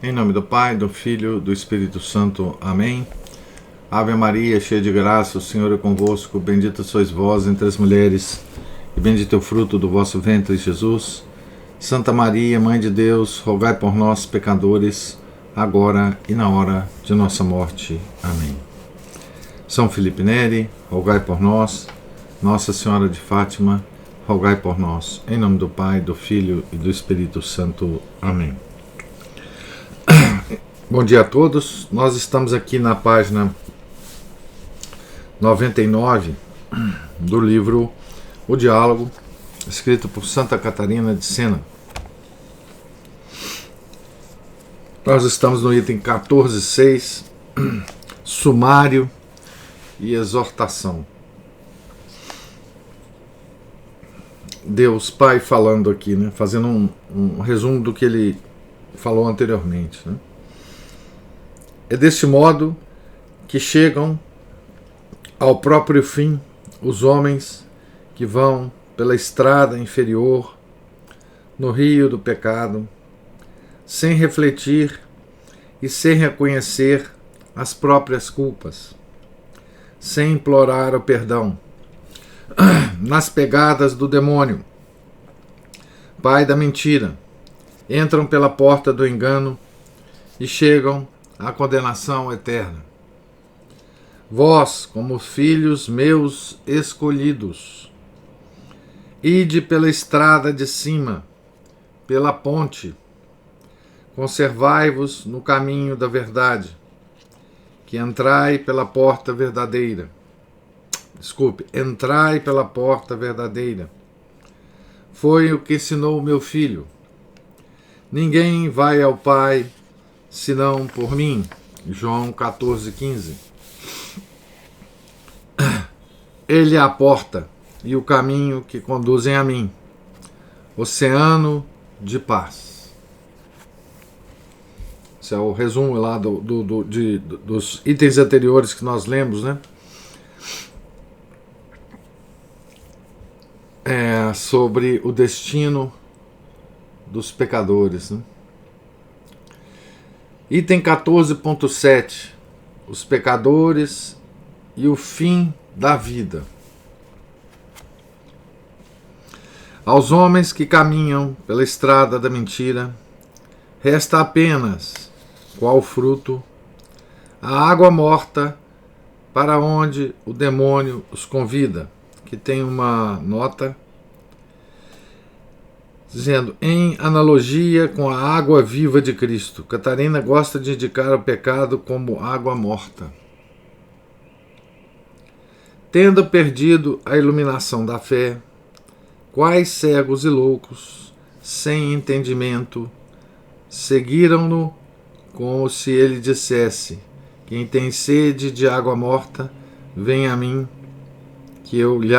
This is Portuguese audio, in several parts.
Em nome do Pai, do Filho, do Espírito Santo. Amém. Ave Maria, cheia de graça, o Senhor é convosco. Bendita sois vós entre as mulheres, e bendito é o fruto do vosso ventre, Jesus. Santa Maria, Mãe de Deus, rogai por nós, pecadores, agora e na hora de nossa morte. Amém. São Felipe Neri, rogai por nós. Nossa Senhora de Fátima, rogai por nós. Em nome do Pai, do Filho e do Espírito Santo. Amém. Bom dia a todos. Nós estamos aqui na página 99 do livro O Diálogo, escrito por Santa Catarina de Sena. Nós estamos no item 14.6, sumário e exortação. Deus Pai falando aqui, né, fazendo um resumo do que ele falou anteriormente, né? É deste modo que chegam ao próprio fim os homens que vão pela estrada inferior no rio do pecado, sem refletir e sem reconhecer as próprias culpas, sem implorar o perdão, nas pegadas do demônio, pai da mentira, entram pela porta do engano e chegam à condenação eterna. Vós, como filhos meus escolhidos, ide pela estrada de cima, pela ponte, conservai-vos no caminho da verdade, que entrai pela porta verdadeira. Entrai pela porta verdadeira. Foi o que ensinou o meu filho. Ninguém vai ao Pai senão por mim. João 14,15. Ele é a porta e o caminho que conduzem a mim. Oceano de paz. Esse é o resumo lá dos itens anteriores que nós lemos, né? Sobre o destino dos pecadores, né? Item 14.7, os pecadores e o fim da vida. Aos homens que caminham pela estrada da mentira, resta apenas, qual fruto, a água morta para onde o demônio os convida, que tem uma nota dizendo, em analogia com a água viva de Cristo. Catarina gosta de indicar o pecado como água morta. Tendo perdido a iluminação da fé, quais cegos e loucos, sem entendimento, seguiram-no como se ele dissesse, quem tem sede de água morta, vem a mim, que eu lhe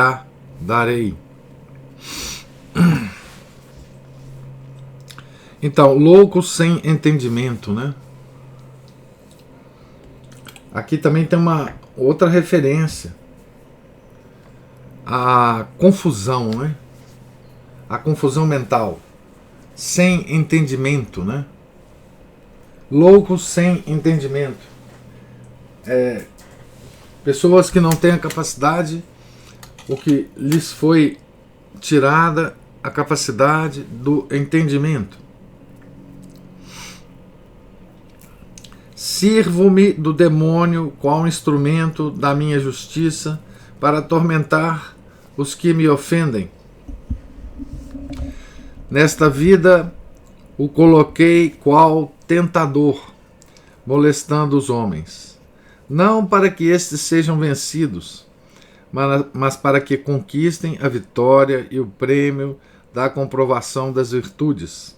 darei. Então, loucos sem entendimento, né? Aqui também tem uma outra referência. A confusão, né? A confusão mental. Sem entendimento, né? Loucos sem entendimento. Pessoas que não têm a capacidade, ou que lhes foi tirada a capacidade do entendimento. Sirvo-me do demônio qual instrumento da minha justiça para atormentar os que me ofendem. Nesta vida o coloquei qual tentador, molestando os homens, não para que estes sejam vencidos, mas para que conquistem a vitória e o prêmio da comprovação das virtudes.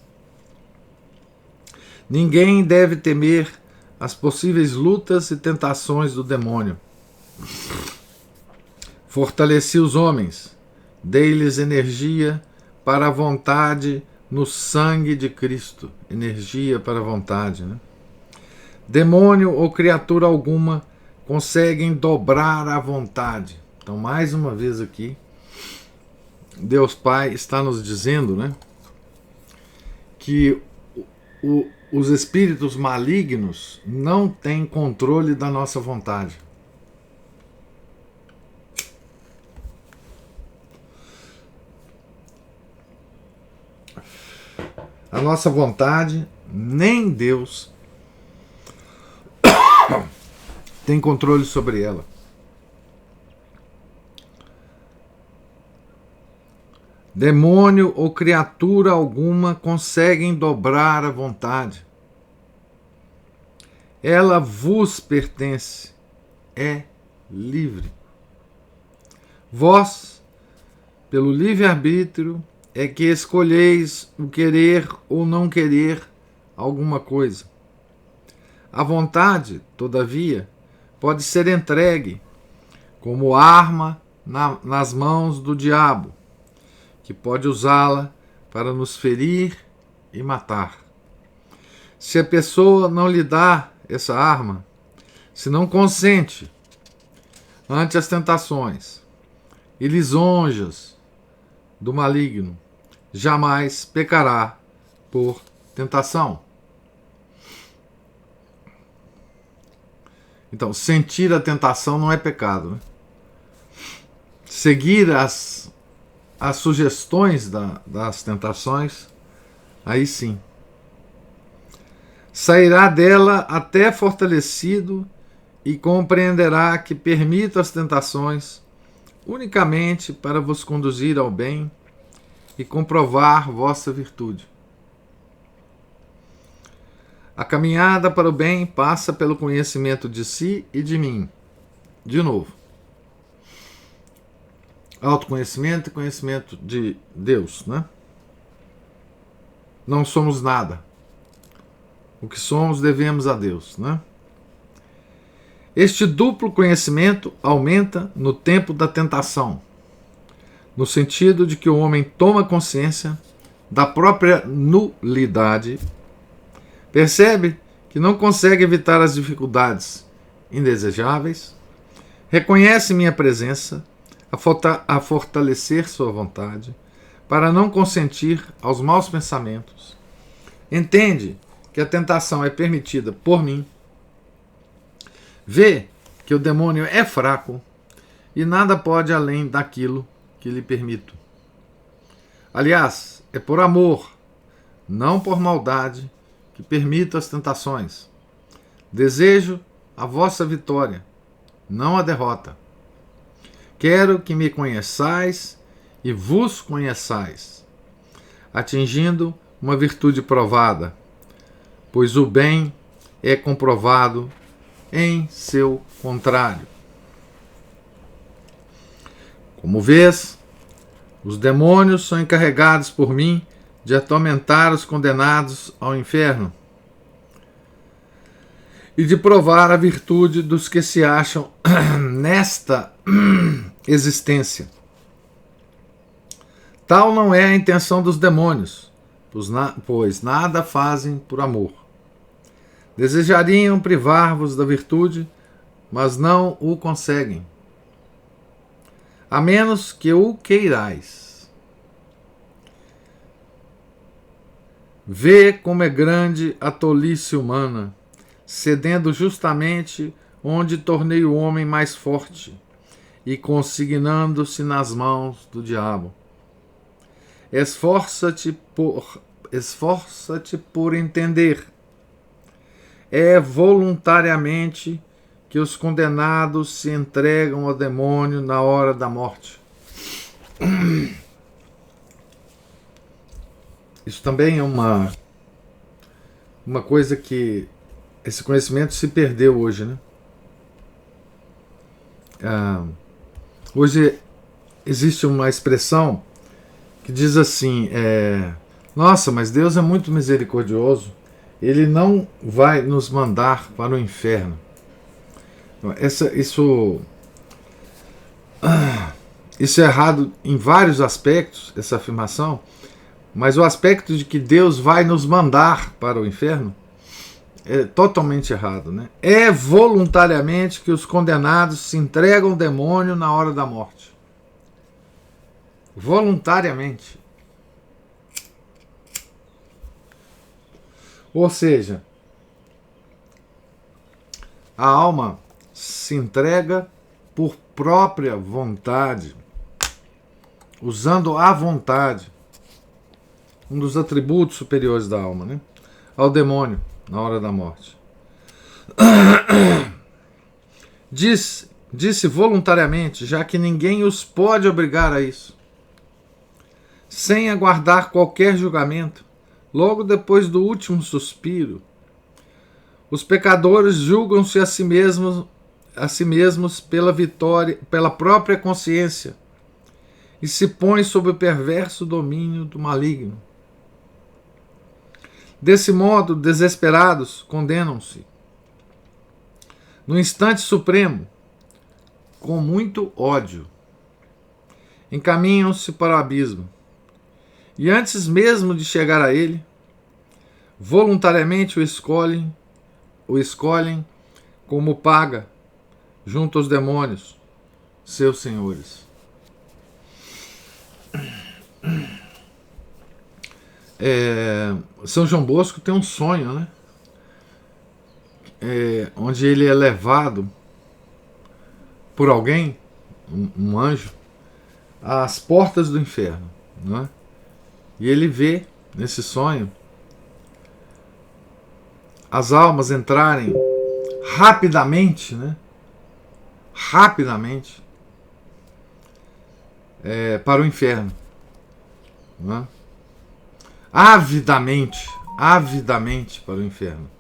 Ninguém deve temer as possíveis lutas e tentações do demônio. Fortaleci os homens, dei-lhes energia para a vontade no sangue de Cristo. Energia para a vontade, né? Demônio ou criatura alguma conseguem dobrar a vontade. Então, mais uma vez aqui, Deus Pai está nos dizendo, né, que os espíritos malignos não têm controle da nossa vontade. A nossa vontade, nem Deus tem controle sobre ela. Demônio ou criatura alguma conseguem dobrar a vontade. Ela vos pertence, é livre. Vós, pelo livre-arbítrio, é que escolheis o querer ou não querer alguma coisa. A vontade, todavia, pode ser entregue como arma nas mãos do diabo, que pode usá-la para nos ferir e matar. Se a pessoa não lhe dá essa arma, se não consente ante as tentações e lisonjas do maligno, jamais pecará por tentação. Então, sentir a tentação não é pecado, né? Seguir as sugestões das tentações, aí sim. Sairá dela até fortalecido e compreenderá que permito as tentações unicamente para vos conduzir ao bem e comprovar vossa virtude. A caminhada para o bem passa pelo conhecimento de si e de mim. De novo. Autoconhecimento e conhecimento de Deus, né? Não somos nada. O que somos devemos a Deus, né? Este duplo conhecimento aumenta no tempo da tentação, no sentido de que o homem toma consciência da própria nulidade, percebe que não consegue evitar as dificuldades indesejáveis, reconhece minha presença a fortalecer sua vontade para não consentir aos maus pensamentos, entende que a tentação é permitida por mim, vê que o demônio é fraco e nada pode além daquilo que lhe permito. Aliás, é por amor, não por maldade, que permito as tentações. Desejo a vossa vitória, não a derrota. Quero que me conheçais e vos conheçais, atingindo uma virtude provada, pois o bem é comprovado em seu contrário. Como vês, os demônios são encarregados por mim de atormentar os condenados ao inferno e de provar a virtude dos que se acham nesta existência. Tal não é a intenção dos demônios, pois nada fazem por amor. Desejariam privar-vos da virtude, mas não o conseguem, a menos que o queirais. Vê como é grande a tolice humana, cedendo justamente onde tornei o homem mais forte e consignando-se nas mãos do diabo. Esforça-te por entender. É voluntariamente que os condenados se entregam ao demônio na hora da morte. Isso também é uma coisa que esse conhecimento se perdeu hoje, né? Hoje existe uma expressão que diz assim, nossa, mas Deus é muito misericordioso, Ele não vai nos mandar para o inferno. Isso é errado em vários aspectos, essa afirmação, mas o aspecto de que Deus vai nos mandar para o inferno é totalmente errado, né? É voluntariamente que os condenados se entregam ao demônio na hora da morte. Voluntariamente. Ou seja, a alma se entrega por própria vontade, usando a vontade, um dos atributos superiores da alma, né? Ao demônio na hora da morte. Disse voluntariamente, já que ninguém os pode obrigar a isso, sem aguardar qualquer julgamento, logo depois do último suspiro, os pecadores julgam-se a si mesmos pela vitória, pela própria consciência, e se põem sob o perverso domínio do maligno. Desse modo, desesperados, condenam-se. No instante supremo, com muito ódio, encaminham-se para o abismo, e antes mesmo de chegar a ele, voluntariamente o escolhem como paga junto aos demônios, seus senhores. São João Bosco tem um sonho, né? Onde ele é levado por alguém, um anjo, às portas do inferno, né? E ele vê nesse sonho as almas entrarem rapidamente, né? Rapidamente para o inferno, né? Avidamente para o inferno.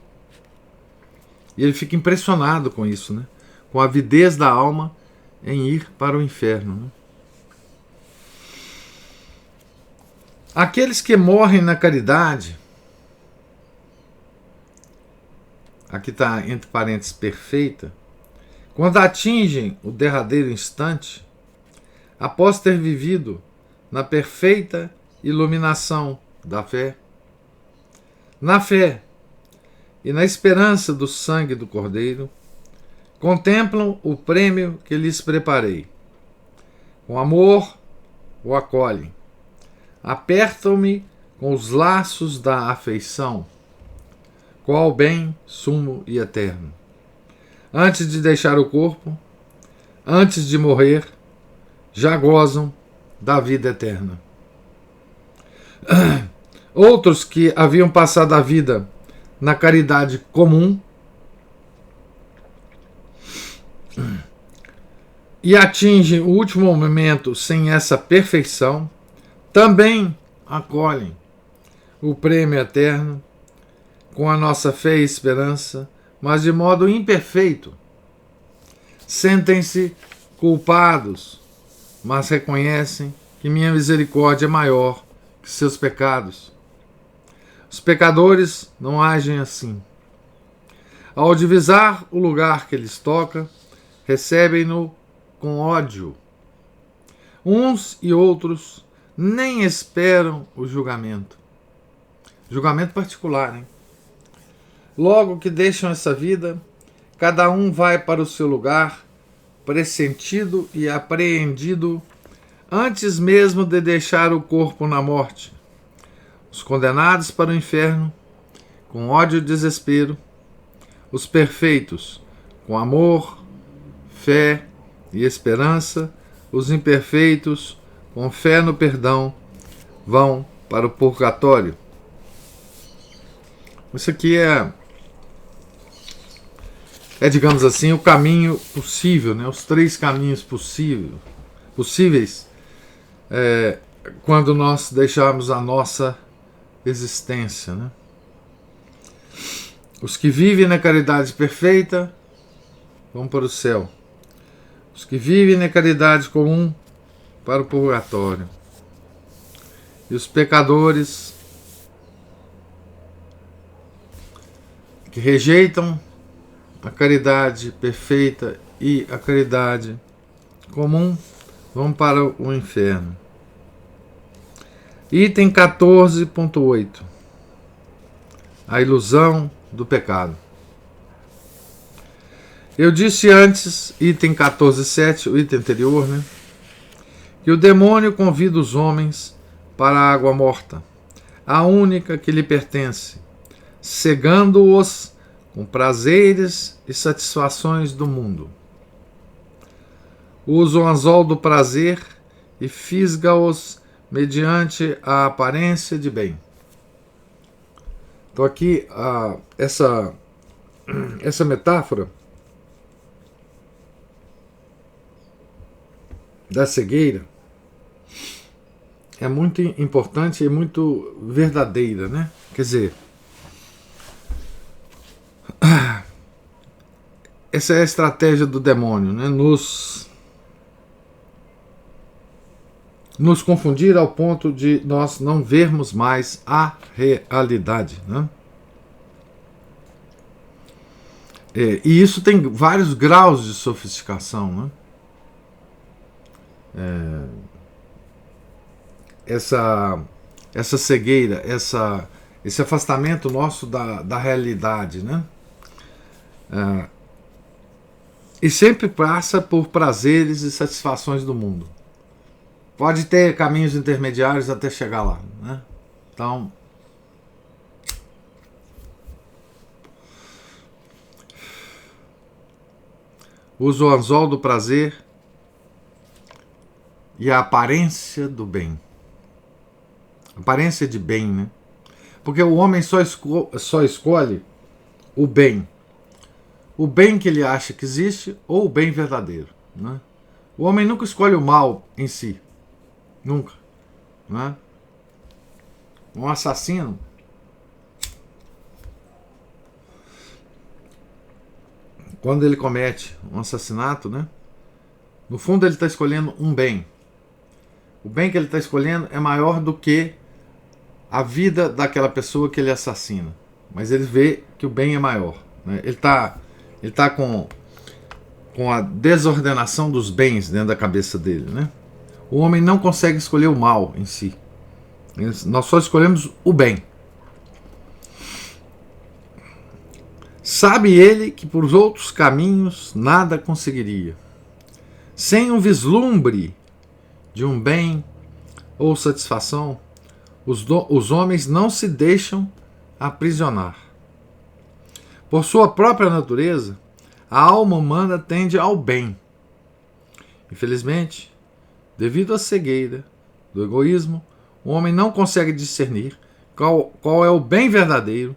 E ele fica impressionado com isso, né? Com a avidez da alma em ir para o inferno, né? Aqueles que morrem na caridade, aqui está entre parênteses perfeita, quando atingem o derradeiro instante, após ter vivido na perfeita iluminação da fé, na fé e na esperança do sangue do Cordeiro, contemplam o prêmio que lhes preparei. Com amor o acolhem, apertam-me com os laços da afeição, qual bem sumo e eterno. Antes de deixar o corpo, antes de morrer, já gozam da vida eterna. Outros que haviam passado a vida na caridade comum e atingem o último momento sem essa perfeição, também acolhem o prêmio eterno com a nossa fé e esperança, mas de modo imperfeito. Sentem-se culpados, mas reconhecem que minha misericórdia é maior que seus pecados. Os pecadores não agem assim. Ao divisar o lugar que lhes toca, recebem-no com ódio. Uns e outros nem esperam o julgamento. Julgamento particular, hein? Logo que deixam essa vida, cada um vai para o seu lugar, pressentido e apreendido, antes mesmo de deixar o corpo na morte. Os condenados para o inferno, com ódio e desespero, os perfeitos, com amor, fé e esperança, os imperfeitos, com fé no perdão, vão para o purgatório. Isso aqui digamos assim, o caminho possível, né? Os 3 caminhos possíveis quando nós deixarmos a nossa existência, né? Os que vivem na caridade perfeita vão para o céu. Os que vivem na caridade comum para o purgatório. E os pecadores que rejeitam a caridade perfeita e a caridade comum vão para o inferno. Item 14.8. A ilusão do pecado. Eu disse antes, item 14.7, o item anterior, né, que o demônio convida os homens para a água morta, a única que lhe pertence, cegando-os com prazeres e satisfações do mundo. Usa o anzol do prazer e fisga-os mediante a aparência de bem. Então aqui essa metáfora da cegueira é muito importante e muito verdadeira, né? Quer dizer, essa é a estratégia do demônio, né? Nos confundir ao ponto de nós não vermos mais a realidade, né? E isso tem vários graus de sofisticação, né? Essa cegueira, esse afastamento nosso da realidade, né? E sempre passa por prazeres e satisfações do mundo. Pode ter caminhos intermediários até chegar lá, né? Então, usa o anzol do prazer e a aparência do bem. Aparência de bem, né? Porque o homem só escolhe o bem. O bem que ele acha que existe ou o bem verdadeiro, né? O homem nunca escolhe o mal em si. Nunca, né? Um assassino quando ele comete um assassinato, né? No fundo ele está escolhendo um bem. O bem que ele está escolhendo é maior do que a vida daquela pessoa que ele assassina. Mas ele vê que o bem é maior, né? Ele tá com a desordenação dos bens dentro da cabeça dele, né? O homem não consegue escolher o mal em si. Nós só escolhemos o bem. Sabe ele que por outros caminhos nada conseguiria. Sem um vislumbre de um bem ou satisfação, os homens não se deixam aprisionar. Por sua própria natureza, a alma humana tende ao bem. Infelizmente, devido à cegueira do egoísmo, o homem não consegue discernir qual é o bem verdadeiro,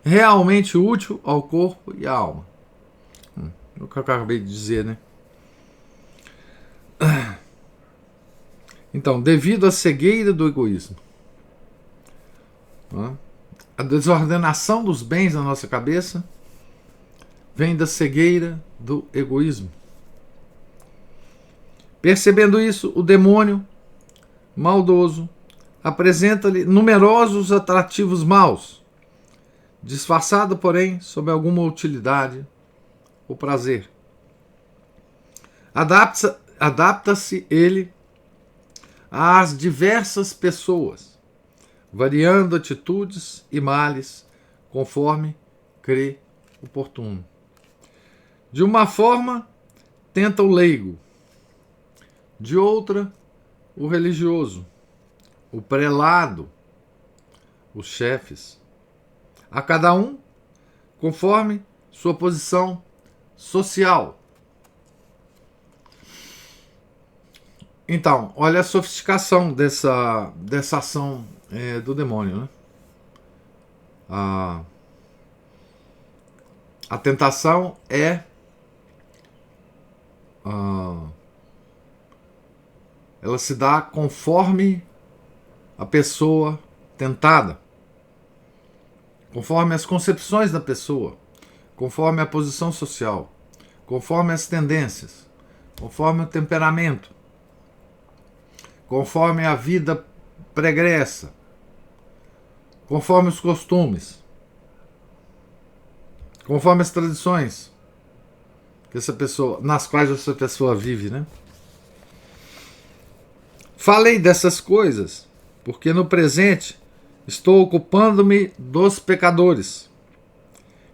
realmente útil ao corpo e à alma. O que eu acabei de dizer, né? Então, devido à cegueira do egoísmo, a desordenação dos bens na nossa cabeça vem da cegueira do egoísmo. Percebendo isso, o demônio maldoso apresenta-lhe numerosos atrativos maus, disfarçado, porém, sob alguma utilidade ou prazer. Adapta-se ele às diversas pessoas, variando atitudes e males conforme crê oportuno. De uma forma, tenta o leigo, de outra, o religioso, o prelado, os chefes, a cada um conforme sua posição social. Então, olha a sofisticação dessa ação do demônio, né? A tentação ela se dá conforme a pessoa tentada, conforme as concepções da pessoa, conforme a posição social, conforme as tendências, conforme o temperamento, conforme a vida pregressa, conforme os costumes, conforme as tradições nas quais essa pessoa vive, né? Falei dessas coisas porque no presente estou ocupando-me dos pecadores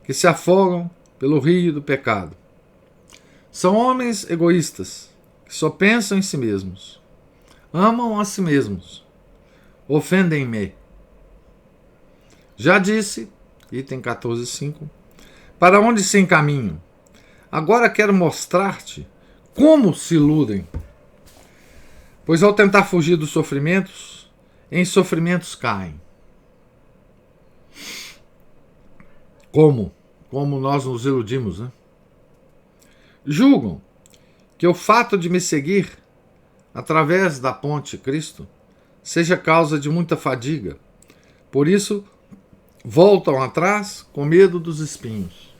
que se afogam pelo rio do pecado. São homens egoístas que só pensam em si mesmos, amam a si mesmos, ofendem-me. Já disse item 14.5. Para onde se encaminham? Agora quero mostrar-te como se iludem. Pois ao tentar fugir dos sofrimentos, em sofrimentos caem. Como nós nos iludimos, né? Julgam que o fato de me seguir através da ponte Cristo seja causa de muita fadiga. Por isso, voltam atrás com medo dos espinhos.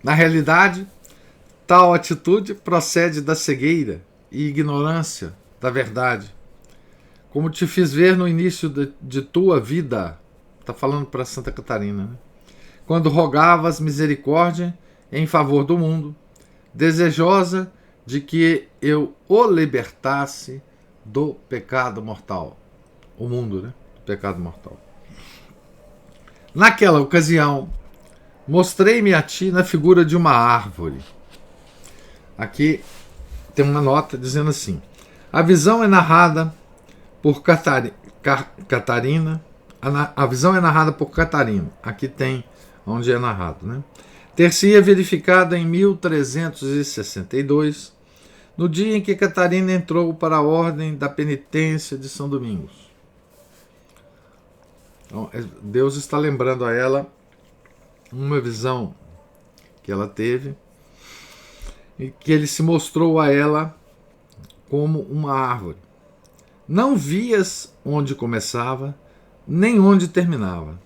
Na realidade, tal atitude procede da cegueira e ignorância da verdade, como te fiz ver no início de tua vida. Está falando para Santa Catarina, né? Quando rogavas misericórdia em favor do mundo, desejosa de que eu o libertasse do pecado mortal. O mundo, né? Do pecado mortal. Naquela ocasião, mostrei-me a ti na figura de uma árvore. Aqui tem uma nota dizendo assim: a visão é narrada por Catarina. A visão é narrada por Catarina. Aqui tem onde é narrado, né? Ter-se-ia verificado em 1362, no dia em que Catarina entrou para a ordem da penitência de São Domingos. Então, Deus está lembrando a ela uma visão que ela teve e que ele se mostrou a ela como uma árvore. Não vias onde começava, nem onde terminava.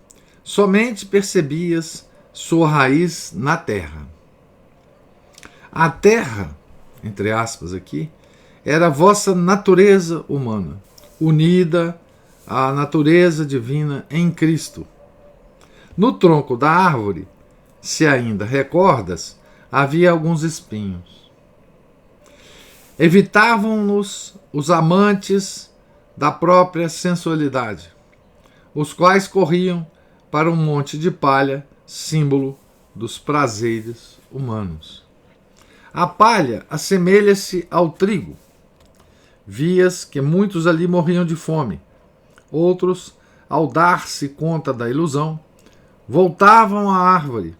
Somente percebias sua raiz na terra. A terra, entre aspas aqui, era a vossa natureza humana, unida à natureza divina em Cristo. No tronco da árvore, se ainda recordas, havia alguns espinhos. Evitavam-nos os amantes da própria sensualidade, os quais corriam para um monte de palha, símbolo dos prazeres humanos. A palha assemelha-se ao trigo. Vias que muitos ali morriam de fome. Outros, ao dar-se conta da ilusão, voltavam à árvore,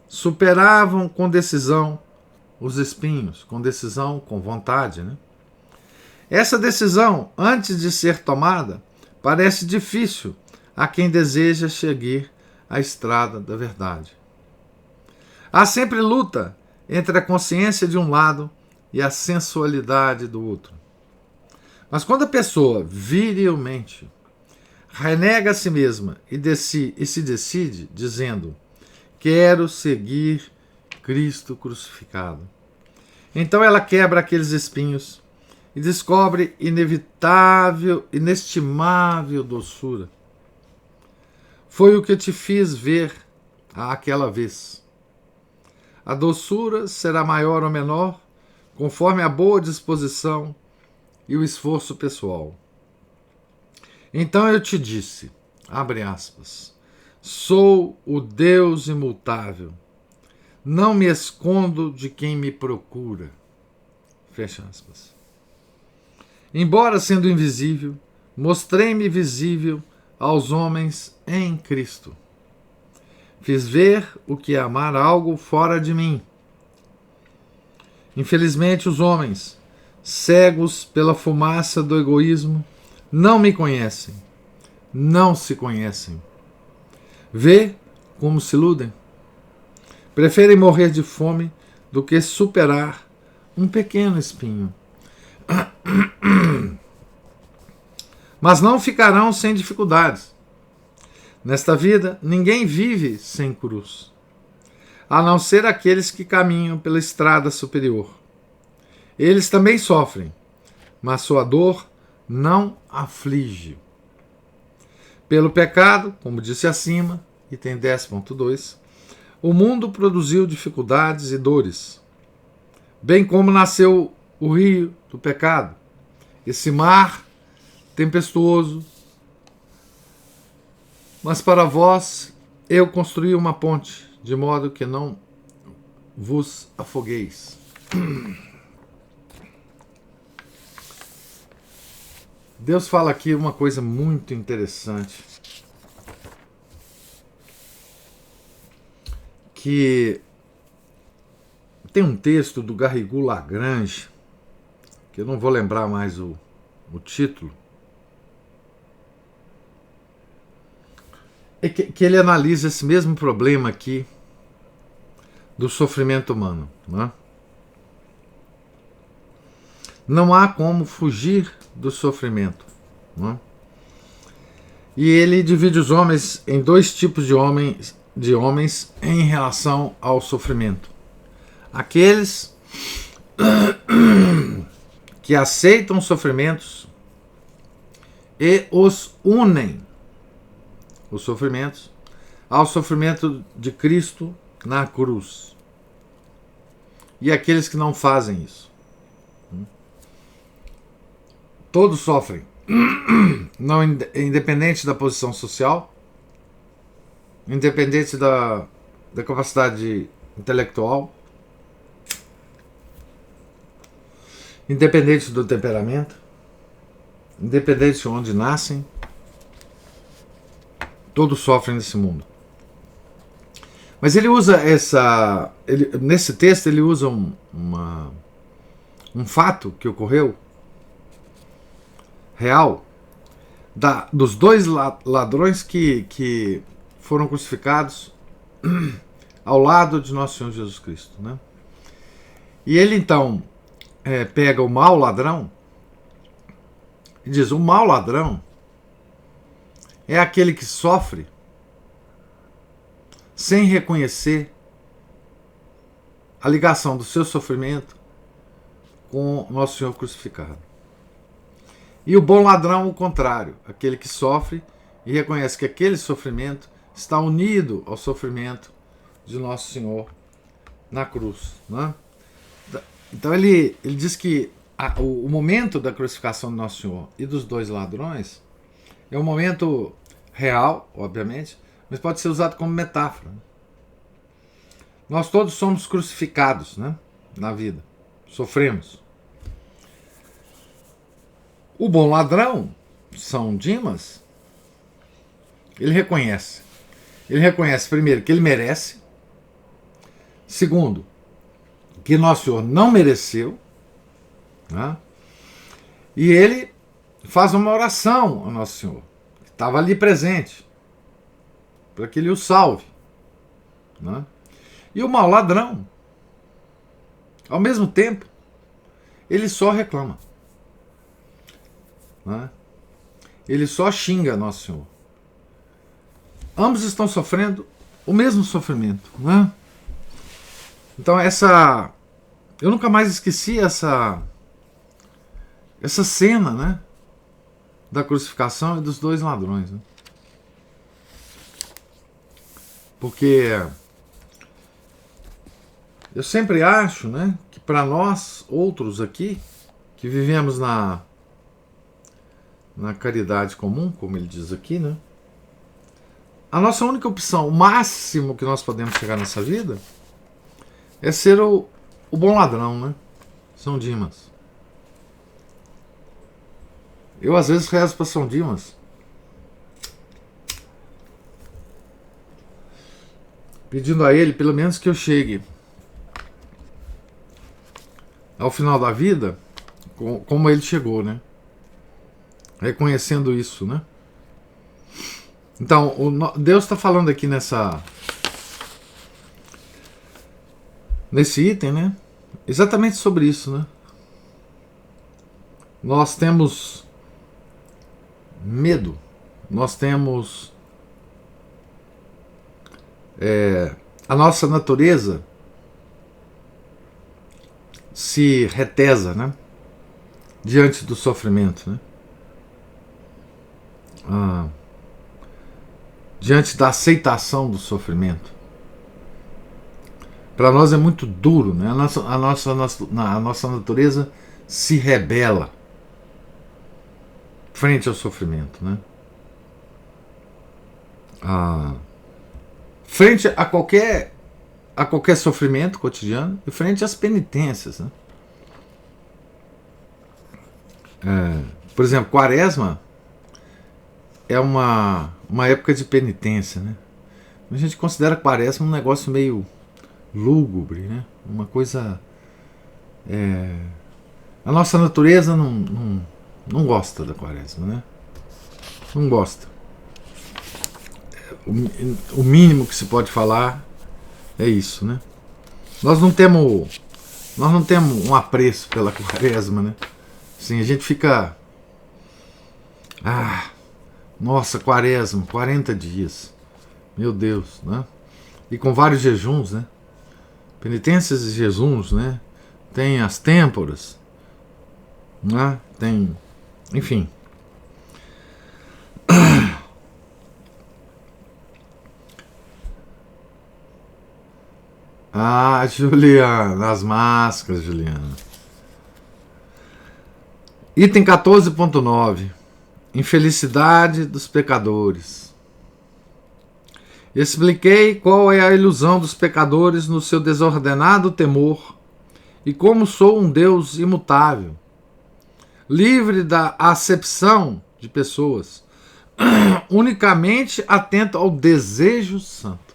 superavam com decisão os espinhos, com decisão, com vontade, né? Essa decisão, antes de ser tomada, parece difícil a quem deseja seguir a estrada da verdade. Há sempre luta entre a consciência de um lado e a sensualidade do outro. Mas quando a pessoa virilmente renega a si mesma e se decide, dizendo: quero seguir Cristo crucificado, então ela quebra aqueles espinhos e descobre inestimável doçura. Foi o que te fiz ver àquela vez. A doçura será maior ou menor, conforme a boa disposição e o esforço pessoal. Então eu te disse, abre aspas, sou o Deus imutável, não me escondo de quem me procura. Fecha aspas. Embora sendo invisível, mostrei-me visível aos homens em Cristo. Fiz ver o que é amar algo fora de mim. Infelizmente, os homens, cegos pela fumaça do egoísmo, não me conhecem, não se conhecem. Vê como se iludem. Preferem morrer de fome do que superar um pequeno espinho. Mas não ficarão sem dificuldades. Nesta vida, ninguém vive sem cruz, a não ser aqueles que caminham pela estrada superior. Eles também sofrem, mas sua dor não aflige. Pelo pecado, como disse acima, item 10.2, o mundo produziu dificuldades e dores, bem como nasceu o rio do pecado, esse mar tempestuoso. Mas para vós eu construí uma ponte, de modo que não vos afogueis. Deus fala aqui uma coisa muito interessante, que tem um texto do Garrigou Lagrange, que eu não vou lembrar mais o título, é que ele analisa esse mesmo problema aqui do sofrimento humano, né? Não há como fugir do sofrimento, né? E ele divide os homens em dois tipos de homens em relação ao sofrimento: aqueles que aceitam sofrimentos e os unem, os sofrimentos, ao sofrimento de Cristo na cruz, e aqueles que não fazem isso. Todos sofrem, não, independente da posição social, independente da capacidade intelectual, independente do temperamento, independente de onde nascem, todos sofrem nesse mundo. Mas ele usa nesse texto ele usa um fato que ocorreu real, dos dois ladrões que foram crucificados ao lado de nosso Senhor Jesus Cristo, né? E ele então pega o mau ladrão e diz: o mau ladrão é aquele que sofre sem reconhecer a ligação do seu sofrimento com nosso Senhor crucificado. E o bom ladrão, o contrário, aquele que sofre e reconhece que aquele sofrimento está unido ao sofrimento de nosso Senhor na cruz, né? Então ele diz que o momento da crucificação de nosso Senhor e dos dois ladrões é um momento real, obviamente, mas pode ser usado como metáfora. Nós todos somos crucificados, né, na vida, sofremos. O bom ladrão, São Dimas, ele reconhece. Ele reconhece, primeiro, que ele merece. Segundo, que Nosso Senhor não mereceu, né? E ele faz uma oração ao Nosso Senhor, que estava ali presente, para que ele o salve, né? E o mau ladrão, ao mesmo tempo, ele só reclama, né? Ele só xinga Nosso Senhor. Ambos estão sofrendo o mesmo sofrimento, né? Então eu nunca mais esqueci essa cena, né, da crucificação e dos dois ladrões, né? Porque eu sempre acho, né, que para nós outros aqui que vivemos na caridade comum, como ele diz aqui, né, a nossa única opção, o máximo que nós podemos chegar nessa vida, é ser o bom ladrão, né? São Dimas. Eu às vezes rezo para São Dimas, pedindo a ele pelo menos que eu chegue ao final da vida como ele chegou, né? Reconhecendo isso, né? Então, Deus está falando aqui nesse item, né? Exatamente sobre isso, né? Nós temos medo, nós temos a nossa natureza se retesa, né, diante do sofrimento, né? Diante da aceitação do sofrimento. Para nós é muito duro, né? A nossa natureza se rebela frente ao sofrimento, né? Frente a qualquer sofrimento cotidiano e frente às penitências, né? Por exemplo, Quaresma é uma época de penitência, né? A gente considera Quaresma um negócio meio lúgubre, né? Uma coisa... A nossa natureza não gosta da Quaresma, né? Não gosta. O mínimo que se pode falar é isso, né? Nós não temos um apreço pela Quaresma, né? Assim, a gente fica... nossa, Quaresma, 40 dias. Meu Deus, né? E com vários jejuns, né? Penitências e jejuns, né? Tem as têmporas, né? Tem... Enfim. Juliana, as máscaras, Juliana. Item 14.9. Infelicidade dos pecadores. Expliquei qual é a ilusão dos pecadores no seu desordenado temor e como sou um Deus imutável, livre da acepção de pessoas, unicamente atento ao desejo santo.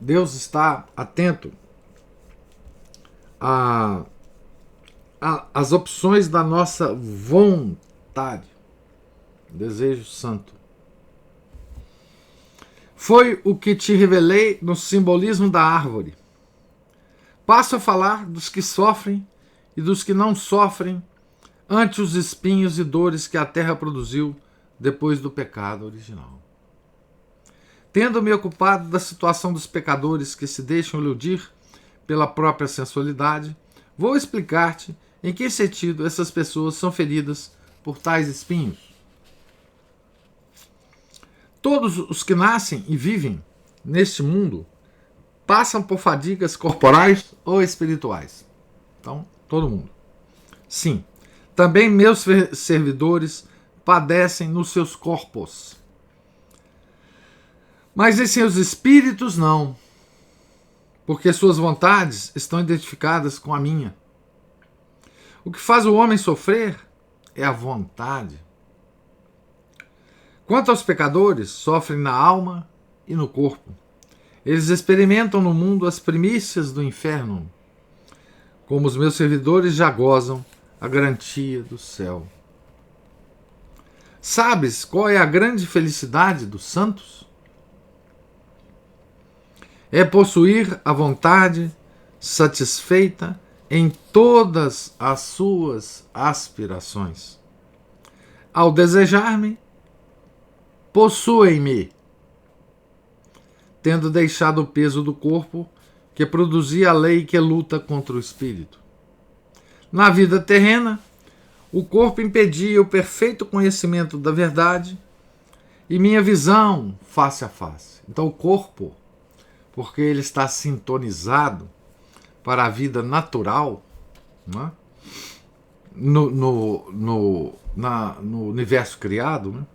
Deus está atento às opções da nossa vontade, desejo santo. Foi o que te revelei no simbolismo da árvore. Passo a falar dos que sofrem e dos que não sofrem ante os espinhos e dores que a terra produziu depois do pecado original. Tendo me ocupado da situação dos pecadores que se deixam iludir pela própria sensualidade, vou explicar-te em que sentido essas pessoas são feridas por tais espinhos. Todos os que nascem e vivem neste mundo passam por fadigas corporais ou espirituais. Então, todo mundo. Sim, também meus servidores padecem nos seus corpos. Mas em seus espíritos não, porque suas vontades estão identificadas com a minha. O que faz o homem sofrer é a vontade. Quanto aos pecadores, sofrem na alma e no corpo. Eles experimentam no mundo as primícias do inferno, como os meus servidores já gozam a garantia do céu. Sabes qual é a grande felicidade dos santos? É possuir a vontade satisfeita em todas as suas aspirações. Ao desejar-me, possuem-me, tendo deixado o peso do corpo que produzia a lei que luta contra o espírito. Na vida terrena, o corpo impedia o perfeito conhecimento da verdade e minha visão face a face. Então o corpo, porque ele está sintonizado para a vida natural, né? no universo criado, né?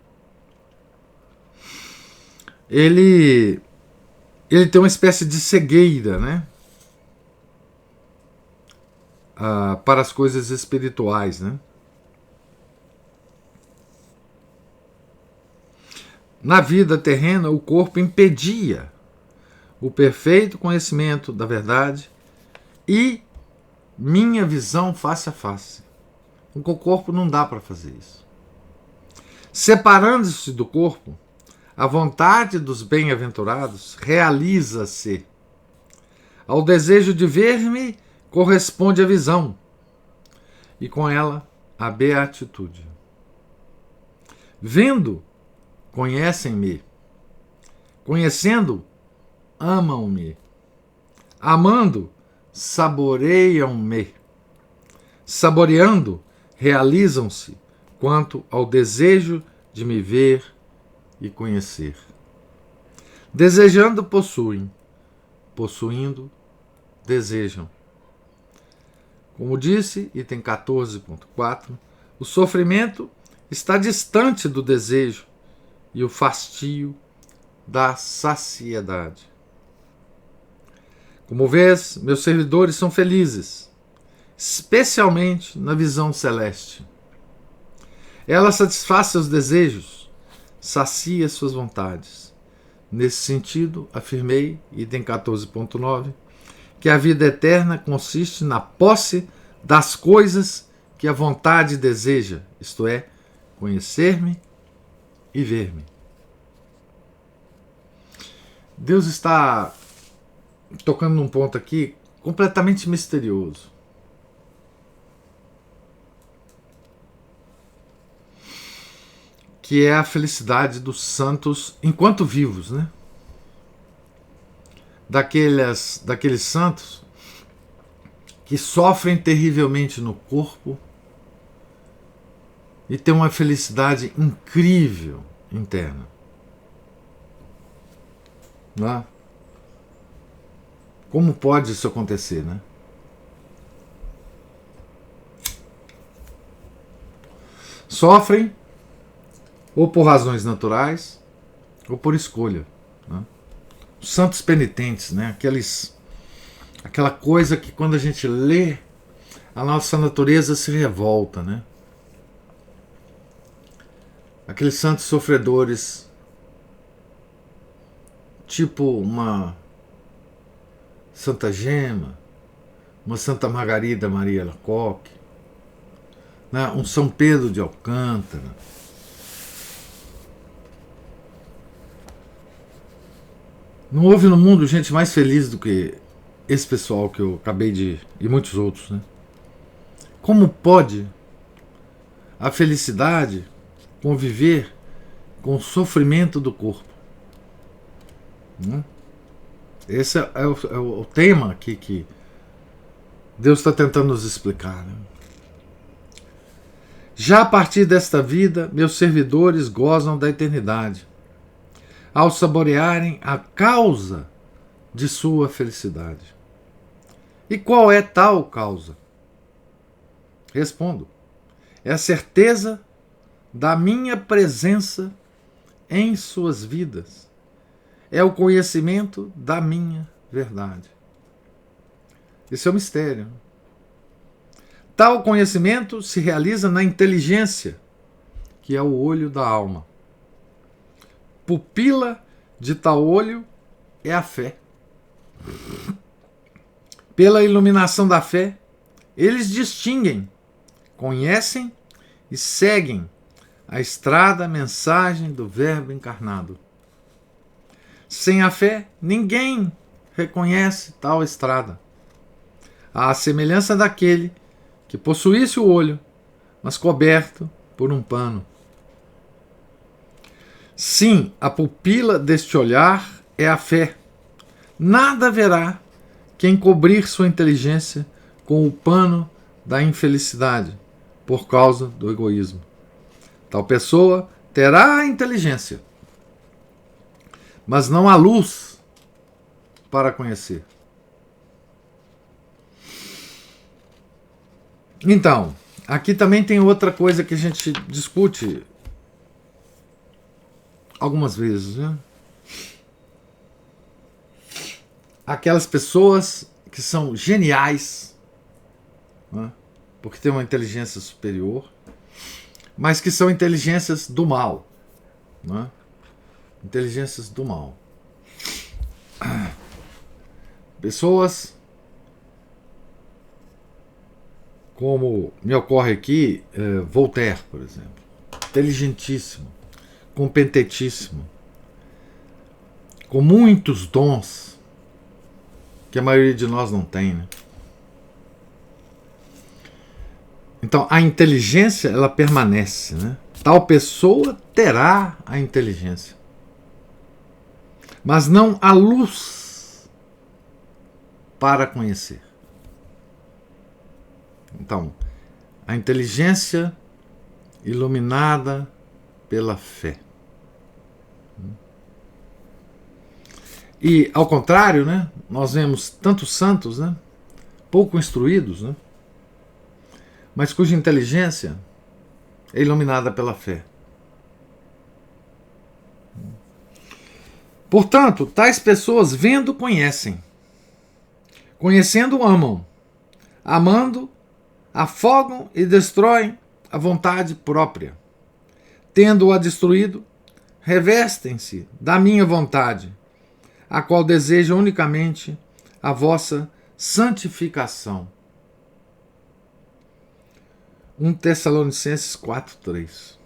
Ele tem uma espécie de cegueira, né? Para as coisas espirituais, né? Na vida terrena, o corpo impedia o perfeito conhecimento da verdade e minha visão face a face. Com o corpo não dá para fazer isso. Separando-se do corpo, a vontade dos bem-aventurados realiza-se. Ao desejo de ver-me corresponde a visão, e com ela a beatitude. Vendo, conhecem-me. Conhecendo, amam-me. Amando, saboreiam-me. Saboreando, realizam-se quanto ao desejo de me ver e conhecer. Desejando, possuem. Possuindo, desejam. Como disse, item 14.4, o sofrimento está distante do desejo e o fastio da saciedade. Como vês, meus servidores são felizes especialmente na visão celeste. Ela satisfaz seus desejos, sacia suas vontades. Nesse sentido, afirmei, item 14.9, que a vida eterna consiste na posse das coisas que a vontade deseja, isto é, conhecer-me e ver-me. Deus está tocando num ponto aqui completamente misterioso. Que é a felicidade dos santos enquanto vivos, né? Daqueles santos que sofrem terrivelmente no corpo e têm uma felicidade incrível interna. Não é? Como pode isso acontecer, né? Sofrem ou por razões naturais ou por escolha, né? Os santos penitentes, né? Aquela coisa que quando a gente lê, a nossa natureza se revolta, né? Aqueles santos sofredores, tipo uma Santa Gema, uma Santa Margarida Maria Alacoque, né? Um São Pedro de Alcântara. Não houve no mundo gente mais feliz do que esse pessoal que eu acabei de... e muitos outros, né? Como pode a felicidade conviver com o sofrimento do corpo? Né? Esse é o tema aqui que Deus está tentando nos explicar. Né? Já a partir desta vida, meus servidores gozam da eternidade, ao saborearem a causa de sua felicidade. E qual é tal causa? Respondo: é a certeza da minha presença em suas vidas. É o conhecimento da minha verdade. Esse é o mistério. Tal conhecimento se realiza na inteligência, que é o olho da alma. Pupila de tal olho é a fé. Pela iluminação da fé, eles distinguem, conhecem e seguem a estrada, a mensagem do Verbo encarnado. Sem a fé, ninguém reconhece tal estrada. À semelhança daquele que possuísse o olho, mas coberto por um pano. Sim, a pupila deste olhar é a fé. Nada haverá que encobrir sua inteligência com o pano da infelicidade, por causa do egoísmo. Tal pessoa terá a inteligência, mas não a luz para conhecer. Então, aqui também tem outra coisa que a gente discute algumas vezes, né? Aquelas pessoas que são geniais, né? Porque têm uma inteligência superior, mas que são inteligências do mal, né? Inteligências do mal. Pessoas como me ocorre aqui, Voltaire, por exemplo, inteligentíssimo, competentíssimo, com muitos dons que a maioria de nós não tem, né? Então a inteligência, ela permanece, né? Tal pessoa terá a inteligência, mas não a luz para conhecer. Então, a inteligência iluminada pela fé. E, ao contrário, né, nós vemos tantos santos, né, pouco instruídos, né, mas cuja inteligência é iluminada pela fé. Portanto, tais pessoas vendo conhecem, conhecendo amam, amando afogam e destroem a vontade própria. Tendo-a destruído, revestem-se da minha vontade, a qual deseja unicamente a vossa santificação. 1 Tessalonicenses 4:3.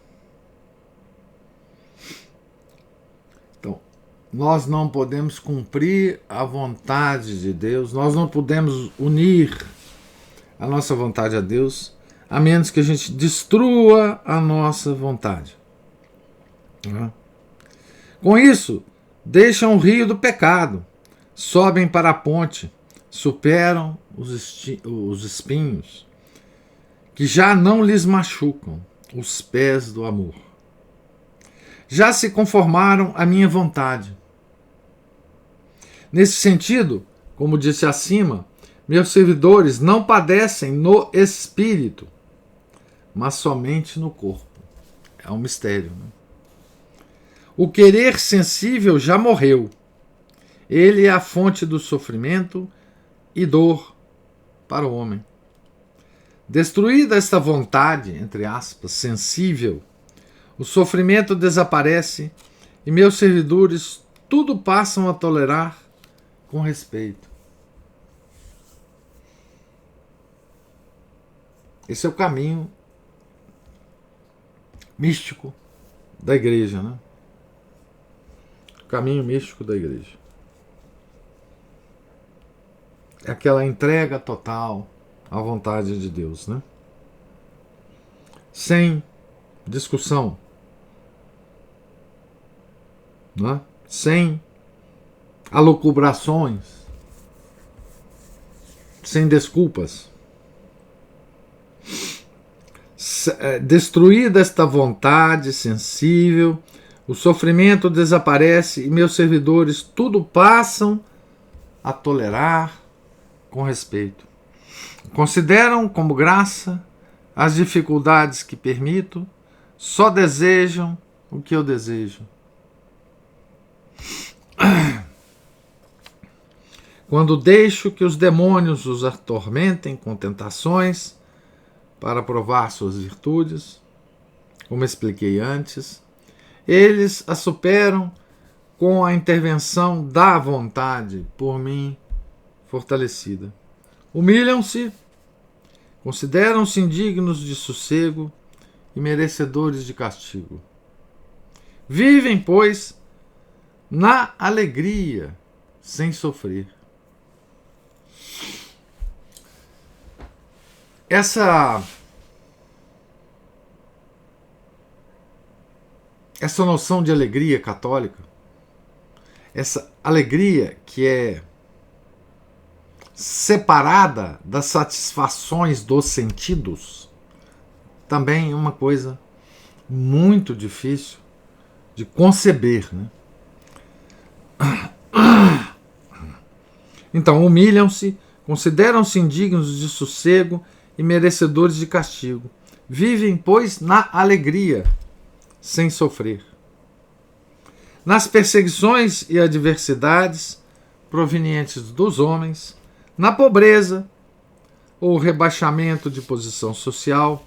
Então, nós não podemos cumprir a vontade de Deus, nós não podemos unir a nossa vontade a Deus, a menos que a gente destrua a nossa vontade. Com isso, deixam o rio do pecado, sobem para a ponte, superam os espinhos, que já não lhes machucam os pés do amor. Já se conformaram à minha vontade. Nesse sentido, como disse acima, meus servidores não padecem no espírito, mas somente no corpo. É um mistério, né? O querer sensível já morreu. Ele é a fonte do sofrimento e dor para o homem. Destruída esta vontade, entre aspas, sensível, o sofrimento desaparece e meus servidores tudo passam a tolerar com respeito. Esse é o caminho místico da igreja, né? O caminho místico da igreja. É aquela entrega total à vontade de Deus, né? Sem discussão, né? Sem alocubrações, sem desculpas. Destruída esta vontade sensível, o sofrimento desaparece e meus servidores tudo passam a tolerar com respeito. Consideram como graça as dificuldades que permito, só desejam o que eu desejo. Quando deixo que os demônios os atormentem com tentações para provar suas virtudes, como expliquei antes, eles a superam com a intervenção da vontade por mim fortalecida. Humilham-se, consideram-se indignos de sossego e merecedores de castigo. Vivem, pois, na alegria, sem sofrer. Essa noção de alegria católica, essa alegria que é separada das satisfações dos sentidos, também é uma coisa muito difícil de conceber, né? Então, humilham-se, consideram-se indignos de sossego e merecedores de castigo. Vivem, pois, na alegria, sem sofrer. Nas perseguições e adversidades provenientes dos homens, na pobreza ou rebaixamento de posição social,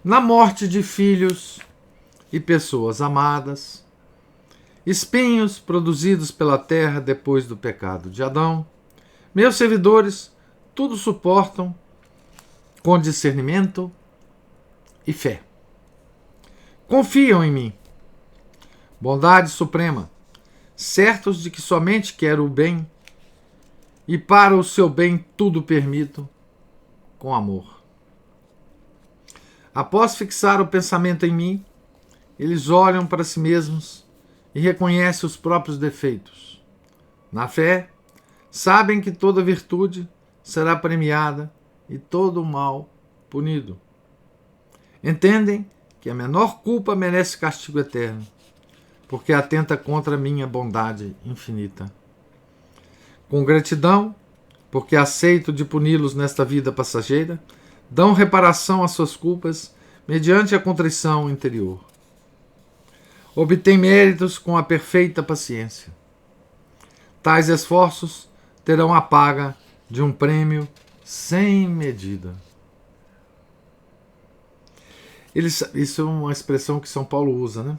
na morte de filhos e pessoas amadas, espinhos produzidos pela terra depois do pecado de Adão, meus servidores tudo suportam com discernimento e fé. Confiam em mim, bondade suprema, certos de que somente quero o bem e para o seu bem tudo permito com amor. Após fixar o pensamento em mim, eles olham para si mesmos e reconhecem os próprios defeitos. Na fé, sabem que toda virtude será premiada e todo o mal punido. Entendem que a menor culpa merece castigo eterno, porque atenta contra a minha bondade infinita. Com gratidão, porque aceito de puni-los nesta vida passageira, dão reparação às suas culpas mediante a contrição interior. Obtém méritos com a perfeita paciência. Tais esforços terão a paga de um prêmio sem medida. Isso é uma expressão que São Paulo usa, né?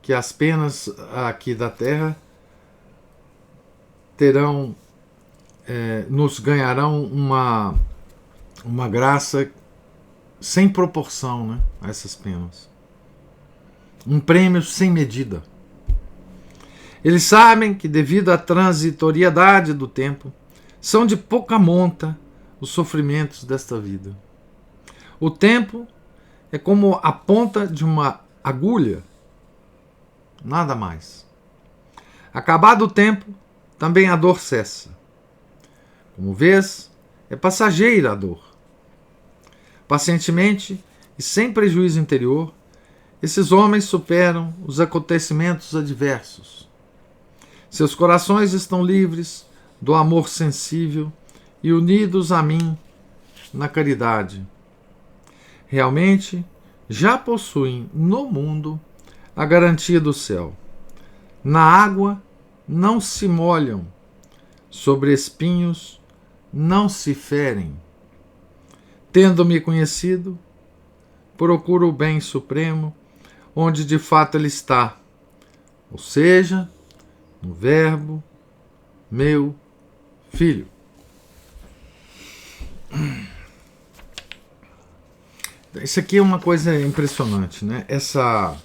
Que as penas aqui da terra terão, nos ganharão uma graça sem proporção, né, a essas penas. Um prêmio sem medida. Eles sabem que, devido à transitoriedade do tempo, são de pouca monta os sofrimentos desta vida. O tempo é como a ponta de uma agulha, nada mais. Acabado o tempo, também a dor cessa. Como vês, é passageira a dor. Pacientemente e sem prejuízo interior, esses homens superam os acontecimentos adversos. Seus corações estão livres do amor sensível e unidos a mim na caridade. Realmente, já possuem no mundo a garantia do céu. Na água não se molham, sobre espinhos não se ferem. Tendo-me conhecido, procuro o bem supremo, onde de fato ele está, ou seja, no Verbo, meu Filho. Isso aqui é uma coisa impressionante, né? Essa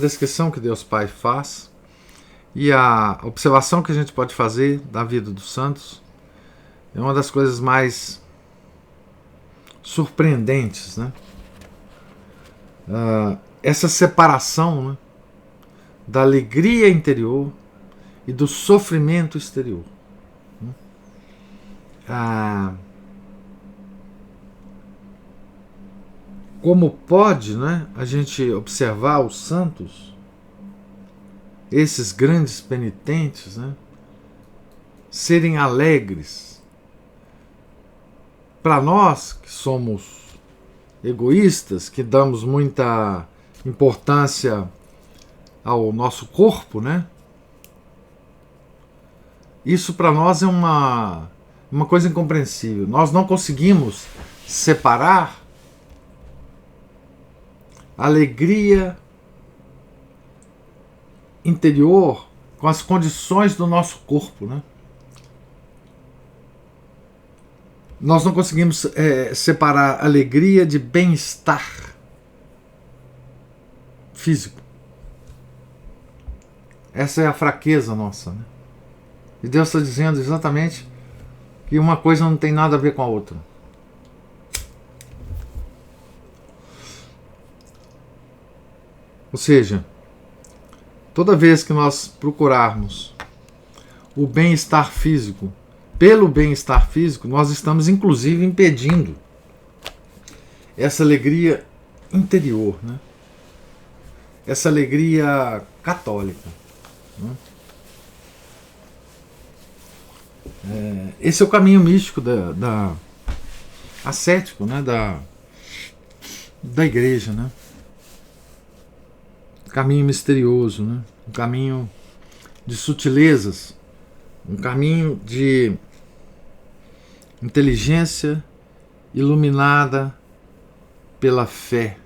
descrição que Deus Pai faz e a observação que a gente pode fazer da vida dos santos é uma das coisas mais surpreendentes, né? Essa separação, né, da alegria interior e do sofrimento exterior. Como pode, né, a gente observar os santos, esses grandes penitentes, né, serem alegres? Para nós que somos egoístas, que damos muita importância ao nosso corpo, né? Isso para nós é uma coisa incompreensível. Nós não conseguimos separar a alegria interior com as condições do nosso corpo, né? Nós não conseguimos separar alegria de bem-estar físico. Essa é a fraqueza nossa, né? E Deus está dizendo exatamente que uma coisa não tem nada a ver com a outra. Ou seja, toda vez que nós procurarmos o bem-estar físico, pelo bem-estar físico, nós estamos inclusive impedindo essa alegria interior, né? Essa alegria católica, né? Esse é o caminho místico ascético, né? da igreja, né? Caminho misterioso, né? Um caminho de sutilezas, um caminho de inteligência iluminada pela fé.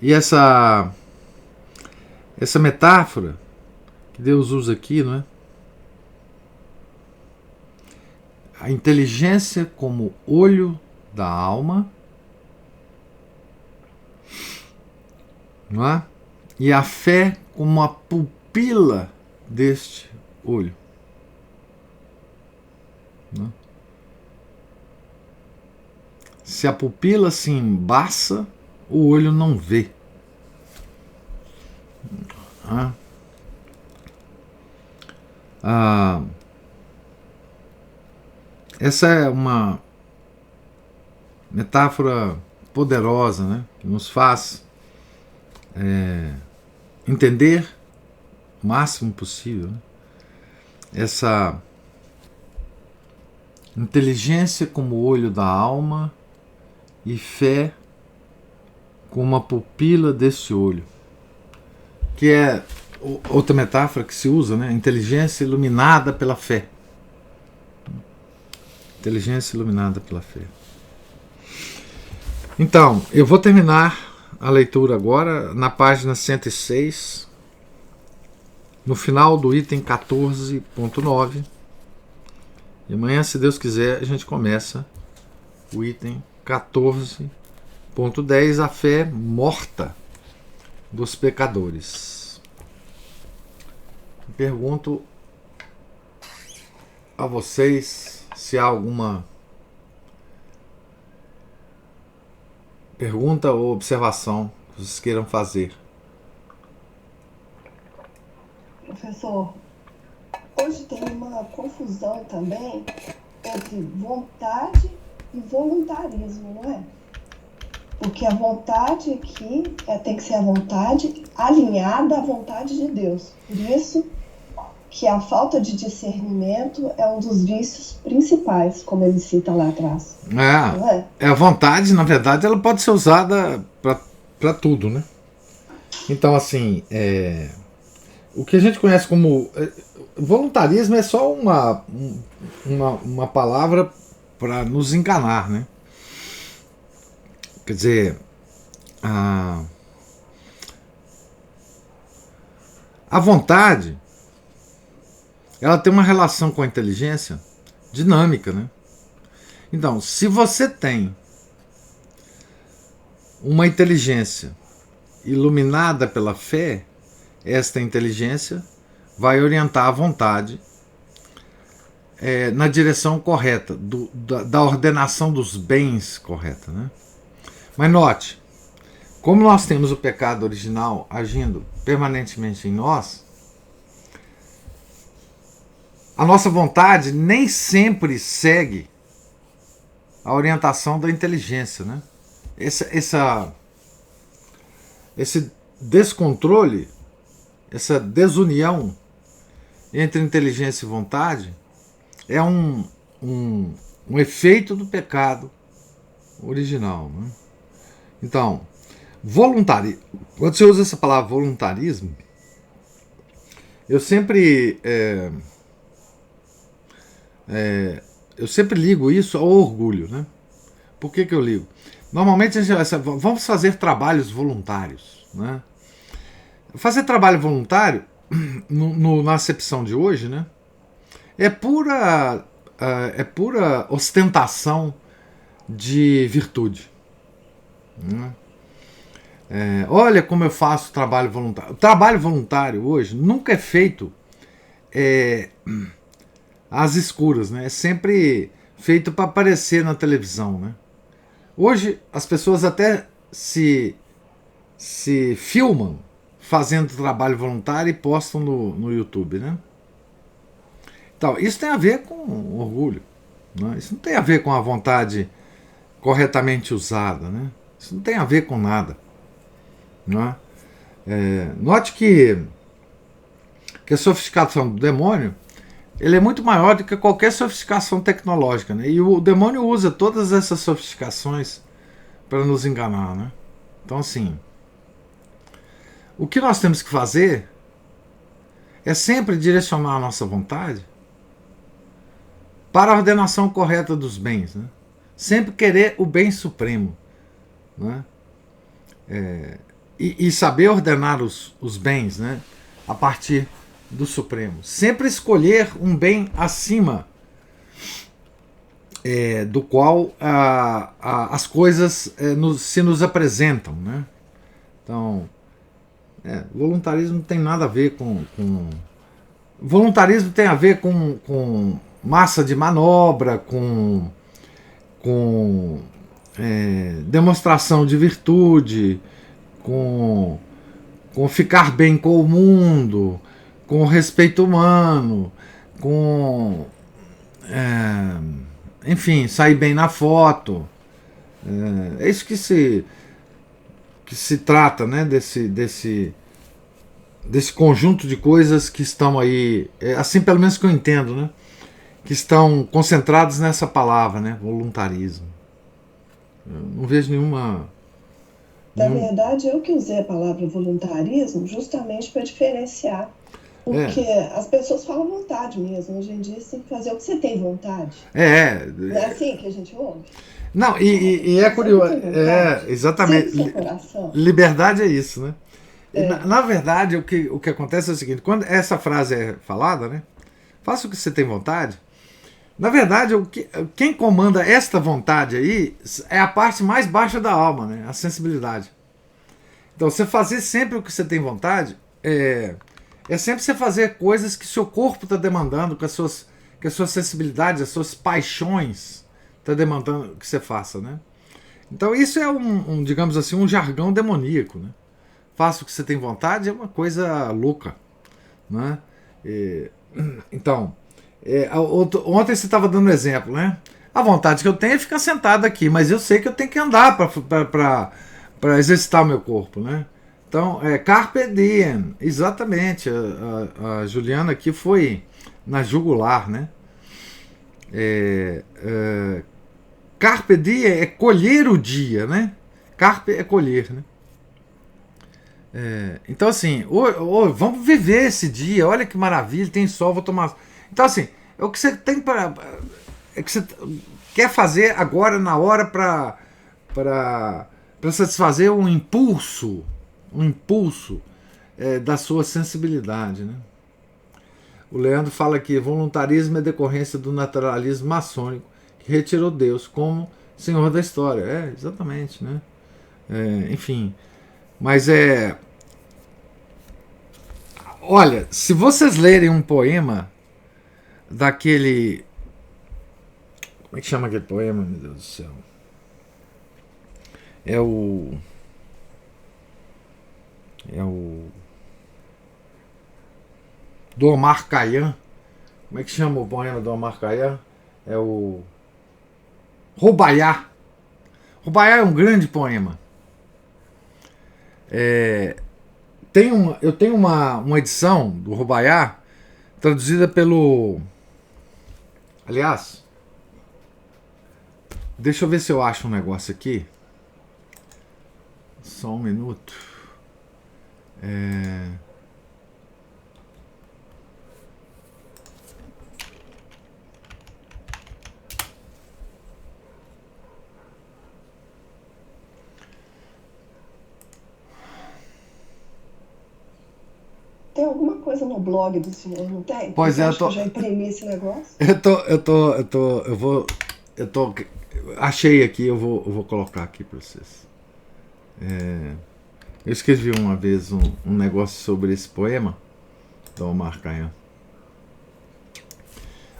E essa metáfora que Deus usa aqui, não é? A inteligência como olho da alma, não é? E a fé como a pupila deste olho. Não é? Se a pupila se embaça, o olho não vê. Essa é uma metáfora poderosa, né? Que nos faz entender o máximo possível, né? Essa inteligência como olho da alma e fé como a pupila desse olho, que é outra metáfora que se usa, né? Inteligência iluminada pela fé. Inteligência iluminada pela fé. Então, eu vou terminar a leitura agora na página 106, no final do item 14.9. E amanhã, se Deus quiser, a gente começa o item 14.10, a fé morta dos pecadores. Pergunto a vocês se há alguma pergunta ou observação que vocês queiram fazer. Professor, hoje tem uma confusão também entre vontade e voluntarismo, não é? Porque a vontade aqui tem que ser a vontade alinhada à vontade de Deus. Por isso que a falta de discernimento é um dos vícios principais, como ele cita lá atrás. Não é? A vontade, na verdade, ela pode ser usada para tudo, né? Então, assim, o que a gente conhece como voluntarismo é só uma palavra para nos enganar, né? Quer dizer, a vontade, ela tem uma relação com a inteligência dinâmica, né? Então, se você tem uma inteligência iluminada pela fé, esta inteligência vai orientar a vontade na direção correta, da ordenação dos bens correta, né? Mas note, como nós temos o pecado original agindo permanentemente em nós, a nossa vontade nem sempre segue a orientação da inteligência, né? Esse descontrole, essa desunião entre inteligência e vontade é um efeito do pecado original, né? Então, quando você usa essa palavra voluntarismo, eu sempre ligo isso ao orgulho, né? Por que eu ligo? Normalmente a gente vamos fazer trabalhos voluntários, né? Fazer trabalho voluntário, na acepção de hoje, né? É pura ostentação de virtude, né? Olha como eu faço trabalho voluntário. O trabalho voluntário hoje nunca é feito às escuras, né? É sempre feito para aparecer na televisão, né? Hoje as pessoas até se filmam fazendo trabalho voluntário e postam no YouTube, né? Então, isso tem a ver com orgulho, né? Isso não tem a ver com a vontade corretamente usada, né? Isso não tem a ver com nada, né? Note que a sofisticação do demônio, ele é muito maior do que qualquer sofisticação tecnológica, né? E o demônio usa todas essas sofisticações para nos enganar, né? Então, assim, o que nós temos que fazer é sempre direcionar a nossa vontade para a ordenação correta dos bens, né? Sempre querer o bem supremo, né? E saber ordenar os bens, né? A partir do Supremo. Sempre escolher um bem acima do qual as coisas se nos apresentam, né? Então, voluntarismo não tem nada a ver com... Voluntarismo tem a ver com massa de manobra, com demonstração de virtude, com ficar bem com o mundo, com respeito humano, com enfim, sair bem na foto. É isso que se trata, né? Desse conjunto de coisas que estão aí, assim pelo menos que eu entendo, né? Que estão concentrados nessa palavra, né? Voluntarismo. Eu não vejo nenhuma... Na verdade, eu que usei a palavra voluntarismo justamente para diferenciar. Porque as pessoas falam vontade mesmo. Hoje em dia você tem que fazer o que você tem vontade. Não é assim que a gente ouve? Não, e é curioso. Exatamente. Siga o seu coração. Liberdade é isso, né? Na verdade, o que acontece é o seguinte: quando essa frase é falada, né? Faça o que você tem vontade. Na verdade, quem comanda esta vontade aí é a parte mais baixa da alma, né? A sensibilidade. Então, você fazer sempre o que você tem vontade é sempre você fazer coisas que seu corpo está demandando, que a sua sensibilidade, as suas paixões está demandando que você faça, né? Então, isso é digamos assim, um jargão demoníaco, né? Faça o que você tem vontade é uma coisa louca, né? Então, ontem você estava dando um exemplo, né? A vontade que eu tenho é ficar sentado aqui, mas eu sei que eu tenho que andar para exercitar o meu corpo, né? Então, carpe diem, exatamente. A Juliana aqui foi na jugular, né? Carpe diem é colher o dia, né? Carpe é colher, né? Então, assim, vamos viver esse dia. Olha que maravilha, tem sol, vou tomar. Então, assim, é o que você tem é que você quer fazer agora na hora para satisfazer um impulso da sua sensibilidade, né? O Leandro fala que voluntarismo é decorrência do naturalismo maçônico que retirou Deus como senhor da história. Exatamente, né? Enfim, mas olha, se vocês lerem um poema daquele... Como é que chama aquele poema, meu Deus do céu? É o do Omar Khayyam. Como é que chama o poema do Omar Khayyam? É o Rubaiyat. Rubaiyat é um grande poema. Eu tenho uma edição do Rubaiyat traduzida pelo... Aliás, deixa eu ver se eu acho um negócio aqui. Só um minuto. Tem alguma coisa no blog do senhor, não tem? Pois é, eu já imprimi esse negócio. Achei aqui, eu vou colocar aqui para vocês. Eu escrevi uma vez um negócio sobre esse poema do Omar Khayyam.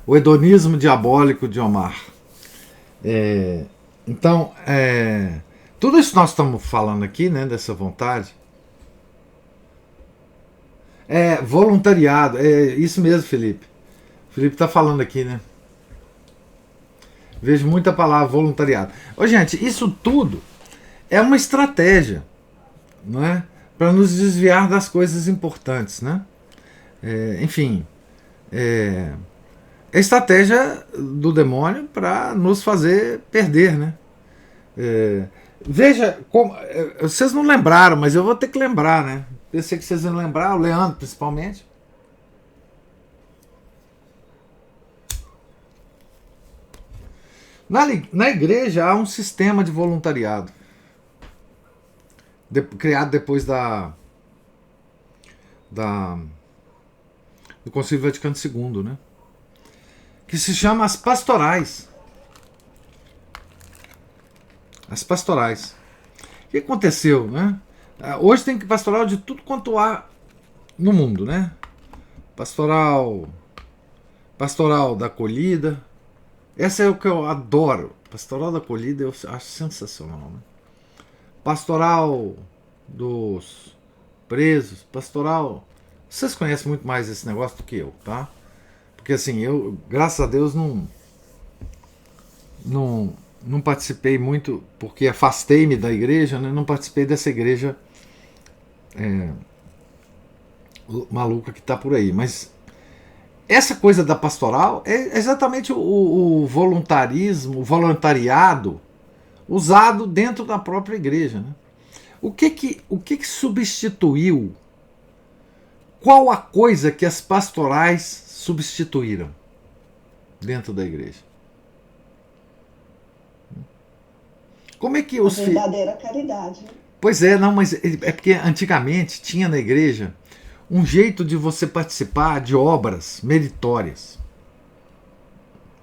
O hedonismo diabólico de Omar. Então, tudo isso que nós estamos falando aqui, né, dessa vontade, voluntariado. Isso mesmo, Felipe. Felipe está falando aqui, né? Vejo muita palavra voluntariado. Gente, isso tudo é uma estratégia, não é? Para nos desviar das coisas importantes, né? Enfim, é estratégia do demônio para nos fazer perder, né? Veja, vocês não lembraram, mas eu vou ter que lembrar, né? Pensei que vocês iam lembrar, o Leandro principalmente. Na igreja há um sistema de voluntariado criado depois do Concílio Vaticano II, né? Que se chama as pastorais. As pastorais. O que aconteceu, né? Hoje tem pastoral de tudo quanto há no mundo, né? Pastoral da acolhida. Essa é o que eu adoro. Pastoral da acolhida eu acho sensacional, né? Pastoral dos presos, pastoral... Vocês conhecem muito mais esse negócio do que eu, tá? Porque assim, eu, graças a Deus, não participei muito, porque afastei-me da igreja, né? Não participei dessa igreja maluca que está por aí. Mas essa coisa da pastoral é exatamente o voluntarismo, o voluntariado usado dentro da própria igreja, né? O que substituiu? Qual a coisa que as pastorais substituíram dentro da igreja? Como é que A os verdadeira caridade. Pois é, não, mas é porque antigamente tinha na igreja um jeito de você participar de obras meritórias,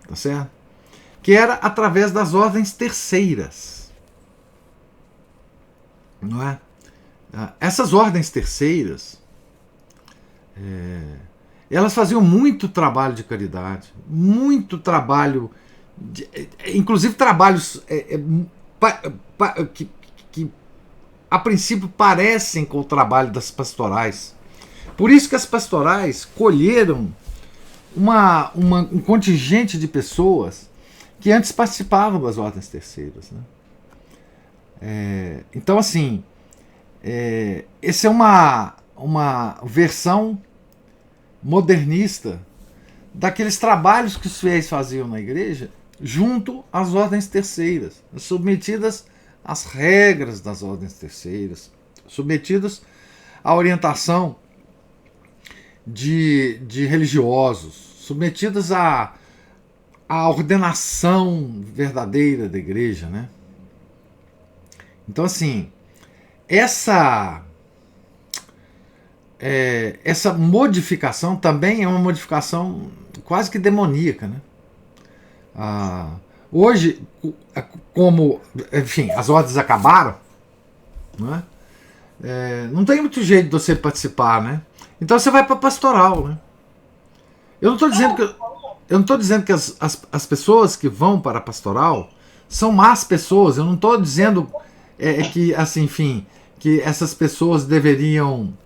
tá certo? Que era através das ordens terceiras, não é? Essas ordens terceiras, elas faziam muito trabalho de caridade, muito trabalho, inclusive trabalhos que a princípio parecem com o trabalho das pastorais. Por isso que as pastorais colheram um contingente de pessoas que antes participavam das ordens terceiras, né? Então, assim, essa é uma versão modernista daqueles trabalhos que os fiéis faziam na igreja junto às ordens terceiras, submetidas às regras das ordens terceiras, submetidas à orientação de religiosos, submetidas à ordenação verdadeira da igreja, né? Então, assim, essa modificação também é uma modificação quase que demoníaca, né? Hoje, como, enfim, as ordens acabaram, né? Não tem muito jeito de você participar, né? Então você vai para pastoral, né? Eu não estou dizendo que as pessoas que vão para a pastoral são más pessoas. Eu não estou dizendo que, assim, enfim, que essas pessoas deveriam,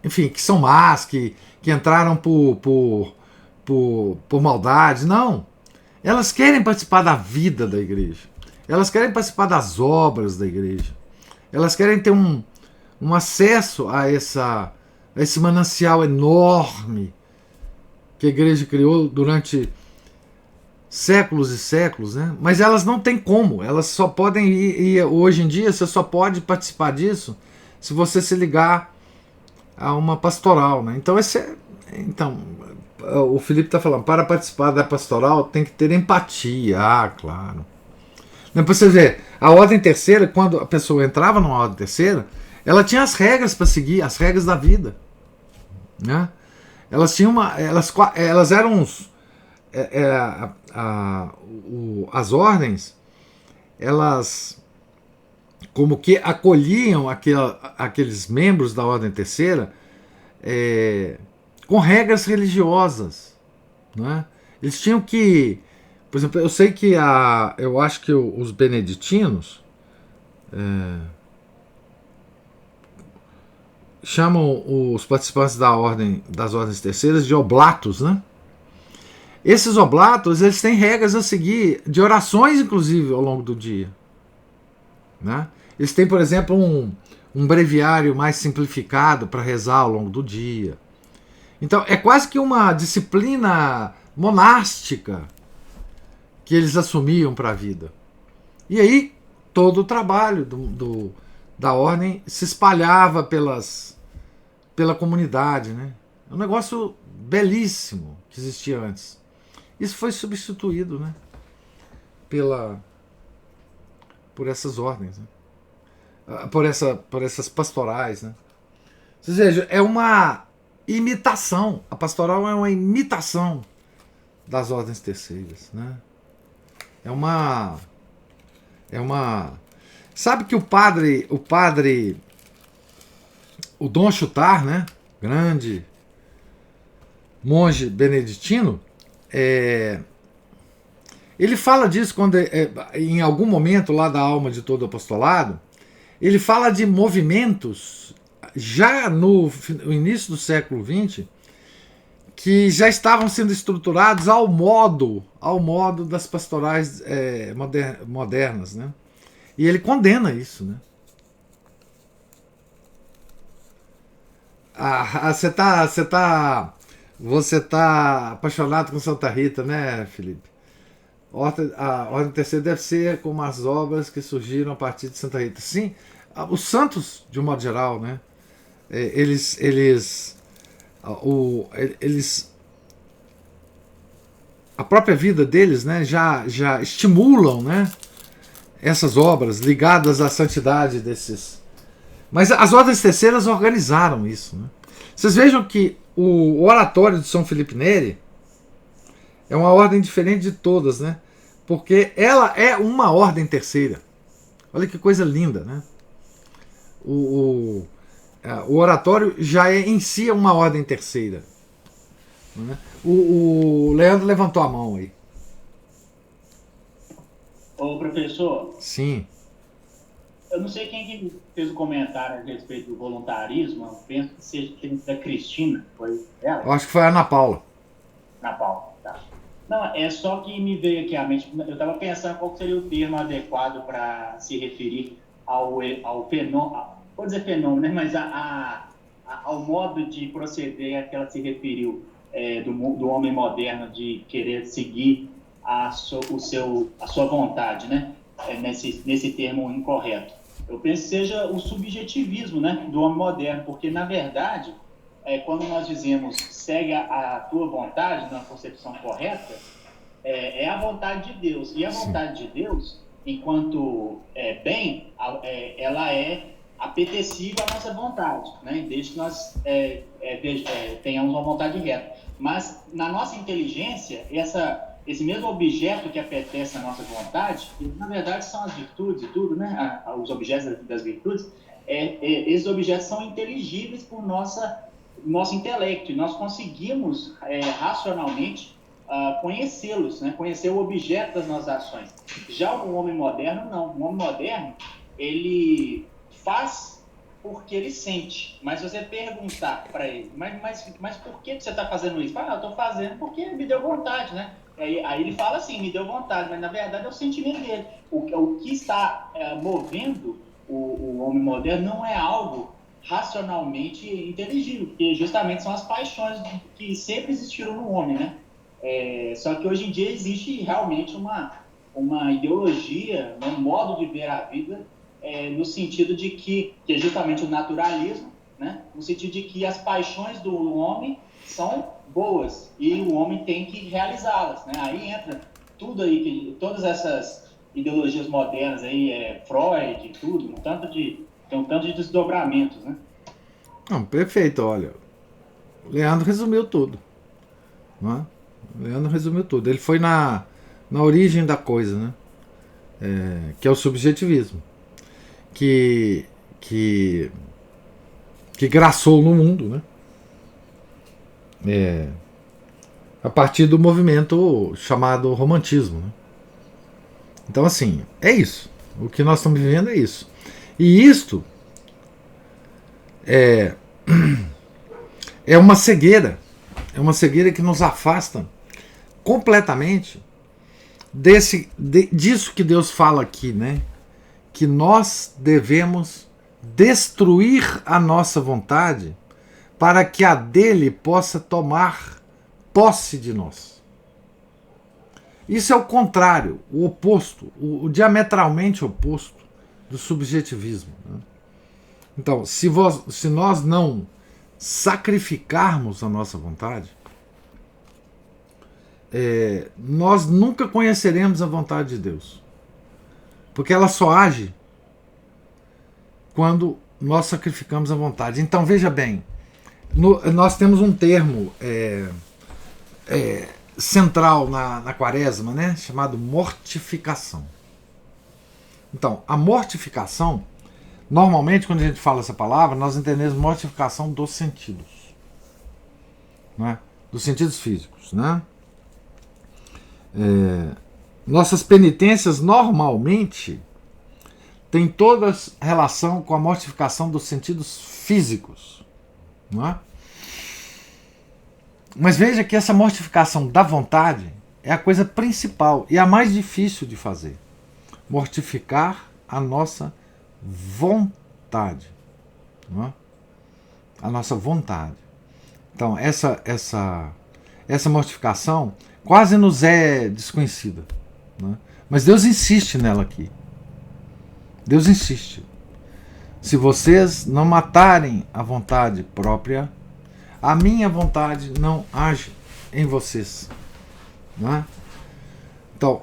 enfim, que são más, que entraram por maldade. Não. Elas querem participar da vida da igreja. Elas querem participar das obras da igreja. Elas querem ter um acesso a esse manancial enorme que a igreja criou durante séculos e séculos, né? Mas elas não têm como. Elas só podem ir. Hoje em dia, você só pode participar disso se você se ligar a uma pastoral, né? Então, o Felipe está falando, para participar da pastoral tem que ter empatia. Ah, claro. Depois você vê, a ordem terceira, quando a pessoa entrava numa ordem terceira, ela tinha as regras para seguir, as regras da vida, né? Elas tinham elas eram as ordens, elas como que acolhiam aqueles membros da ordem terceira com regras religiosas, né? Eles tinham que, por exemplo, eu sei que eu acho que os beneditinos chamam os participantes das ordens terceiras de oblatos, né? Esses oblatos, eles têm regras a seguir, de orações, inclusive, ao longo do dia, né? Eles têm, por exemplo, um breviário mais simplificado para rezar ao longo do dia. Então, é quase que uma disciplina monástica que eles assumiam para a vida. E aí, todo o trabalho da ordem se espalhava pela comunidade, né? É um negócio belíssimo que existia antes. Isso foi substituído, né? Por essas ordens, né? Por essas pastorais, né? Ou seja, é uma imitação. A pastoral é uma imitação das ordens terceiras, né? Sabe que o Dom Chutar, né? Grande monge beneditino, ele fala disso quando em algum momento lá da Alma de Todo Apostolado, ele fala de movimentos já no início do século XX que já estavam sendo estruturados ao modo das pastorais modernas, né? E ele condena isso, né? Você tá apaixonado com Santa Rita, né, Felipe? A Ordem Terceira deve ser como as obras que surgiram a partir de Santa Rita. Sim, os santos, de um modo geral, né? A própria vida deles, né, já estimulam, né, essas obras ligadas à santidade desses. Mas as ordens terceiras organizaram isso, né? Vocês vejam que o oratório de São Felipe Neri é uma ordem diferente de todas, né? Porque ela é uma ordem terceira. Olha que coisa linda, né? O oratório já é em si uma ordem terceira. Né? O Leandro levantou a mão aí. Ô, professor. Sim. Eu não sei quem que fez o comentário a respeito do voluntarismo. Eu penso que seja da Cristina. Foi ela? Eu acho que foi a Ana Paula. Ana Paula, tá. Não, é só que me veio aqui à mente. Eu estava pensando qual seria o termo adequado para se referir ao fenômeno. Vou dizer fenômeno, né? Mas ao modo de proceder a que ela se referiu do homem moderno de querer seguir a sua vontade, né? Nesse termo incorreto. Eu penso que seja o subjetivismo, né, do homem moderno, porque, na verdade, quando nós dizemos segue a tua vontade, na concepção correta, é a vontade de Deus. E a vontade de Deus, enquanto bem, ela é apetecível à nossa vontade, né? Desde que nós tenhamos uma vontade reta. Mas, na nossa inteligência, esse mesmo objeto que apetece a nossa vontade, que na verdade são as virtudes e tudo, né? Os objetos das virtudes, esses objetos são inteligíveis por nosso intelecto, e nós conseguimos racionalmente conhecê-los, né? Conhecer o objeto das nossas ações. Já o homem moderno, não. O homem moderno, ele faz porque ele sente. Mas se você perguntar para ele, mas por que você está fazendo isso? Fala, eu estou fazendo porque me deu vontade, né? Aí ele fala assim, me deu vontade, mas na verdade é o sentimento dele. O que está movendo o homem moderno não é algo racionalmente inteligível, porque justamente são as paixões que sempre existiram no homem, né? Só que hoje em dia existe realmente uma ideologia, um modo de ver a vida, no sentido de que é justamente o naturalismo, né? No sentido de que as paixões do homem são boas e o homem tem que realizá-las, né? Aí entra tudo aí, todas essas ideologias modernas aí, Freud, tudo, tem um tanto de desdobramentos, né? Não, perfeito, olha. O Leandro resumiu tudo. Não é? O Leandro resumiu tudo. Ele foi na origem da coisa, né? Que é o subjetivismo. Que graçou no mundo, né? A partir do movimento chamado romantismo, né? Então, assim, é isso. O que nós estamos vivendo é isso. E isto é uma cegueira. É uma cegueira que nos afasta completamente disso que Deus fala aqui, né? Que nós devemos destruir a nossa vontade para que a dele possa tomar posse de nós. Isso é o contrário, o oposto, o diametralmente oposto do subjetivismo, né? Então, se nós não sacrificarmos a nossa vontade, nós nunca conheceremos a vontade de Deus. Porque ela só age quando nós sacrificamos a vontade. Então, veja bem, nós temos um termo central na quaresma, né, chamado mortificação. Então, a mortificação, normalmente, quando a gente fala essa palavra, nós entendemos mortificação dos sentidos, né, dos sentidos físicos, né? Nossas penitências normalmente têm toda relação com a mortificação dos sentidos físicos, não é? Mas veja que essa mortificação da vontade é a coisa principal e a mais difícil de fazer. Mortificar a nossa vontade, não é? A nossa vontade. Então, essa mortificação quase nos é desconhecida, né? Mas Deus insiste nela aqui. Deus insiste. Se vocês não matarem a vontade própria, a minha vontade não age em vocês, né? Então,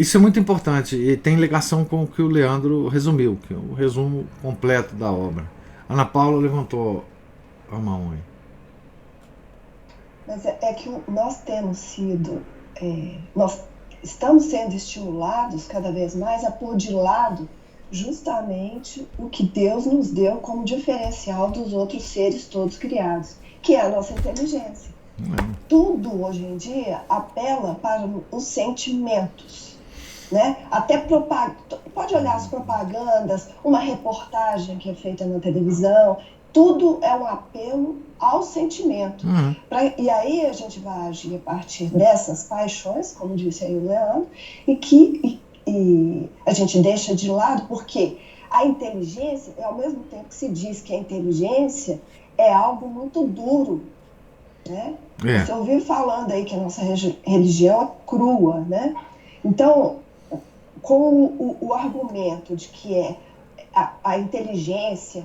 Isso é muito importante e tem ligação com o que o Leandro resumiu, que é o resumo completo da obra. Ana Paula levantou a mão aí. Mas é que nós temos sido, nós estamos sendo estimulados cada vez mais a pôr de lado justamente o que Deus nos deu como diferencial dos outros seres todos criados, que é a nossa inteligência. Tudo hoje em dia apela para os sentimentos, né? Até pode olhar as propagandas, uma reportagem que é feita na televisão, tudo é um apelo ao sentimento. E aí a gente vai agir a partir dessas paixões, como disse aí o Leandro, e a gente deixa de lado, porque a inteligência, ao mesmo tempo que se diz que a inteligência é algo muito duro, né? Você ouviu falando aí que a nossa religião é crua, né? Então, com o argumento de que a inteligência,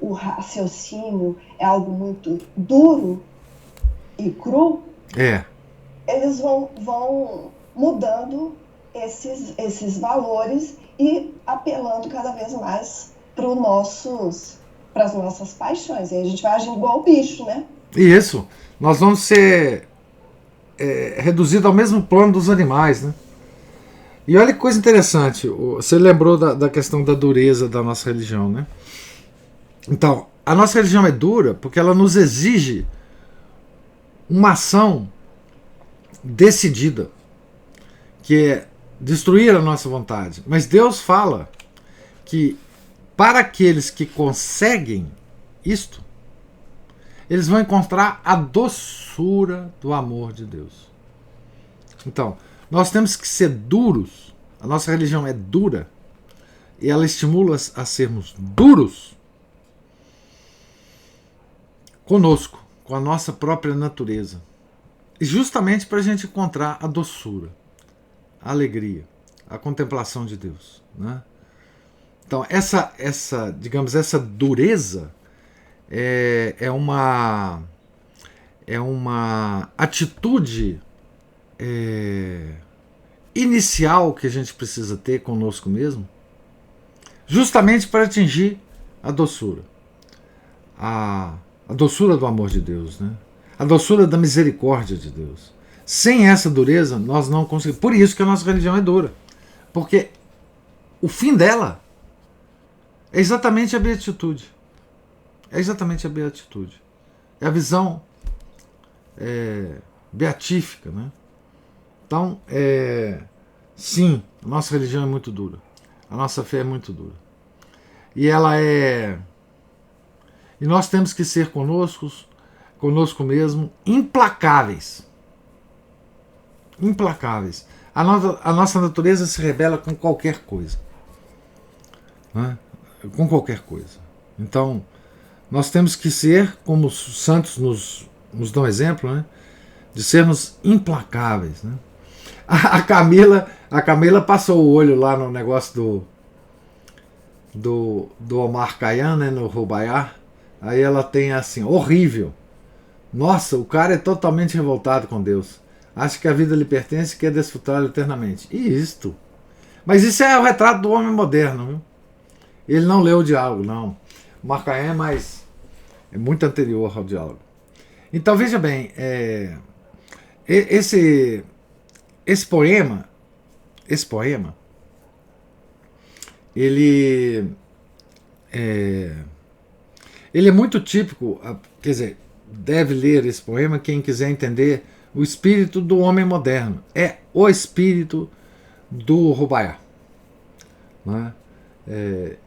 o raciocínio é algo muito duro e cru, eles vão mudando esses valores e apelando cada vez mais para as nossas paixões. E aí a gente vai agindo igual o bicho, né? Isso. Nós vamos ser reduzidos ao mesmo plano dos animais, né? E olha que coisa interessante. Você lembrou da questão da dureza da nossa religião, né? Então, a nossa religião é dura porque ela nos exige uma ação decidida, que é destruir a nossa vontade. Mas Deus fala que para aqueles que conseguem isto, eles vão encontrar a doçura do amor de Deus. Então, nós temos que ser duros. A nossa religião é dura e ela estimula a sermos duros conosco, com a nossa própria natureza. E justamente para a gente encontrar a doçura, a alegria, a contemplação de Deus, né? Então, digamos, essa dureza é uma atitude inicial que a gente precisa ter conosco mesmo, justamente para atingir a doçura. A doçura do amor de Deus, né? A doçura da misericórdia de Deus. Sem essa dureza, nós não conseguimos. Por isso que a nossa religião é dura. Porque o fim dela é exatamente a beatitude. É exatamente a beatitude. É a visão beatífica, né? Então, sim, a nossa religião é muito dura. A nossa fé é muito dura. E E nós temos que ser conosco mesmo, implacáveis. Implacáveis. A nossa natureza se rebela com qualquer coisa. Né? Com qualquer coisa. Então, nós temos que ser, como os santos nos dão exemplo, né? De sermos implacáveis. Né? A Camila passou o olho lá no negócio do Omar Khayyam, né? No Rubaiyat. Aí ela tem assim, horrível. Nossa, o cara é totalmente revoltado com Deus. Acha que a vida lhe pertence e quer desfrutá-la eternamente. E isto? Mas isso é o retrato do homem moderno, viu? Ele não leu o diálogo, não. O Marcaen é muito anterior ao diálogo. Então, veja bem, esse poema, ele é muito típico, quer dizer, deve ler esse poema quem quiser entender o espírito do homem moderno. É o espírito do Rubaiyat. Né?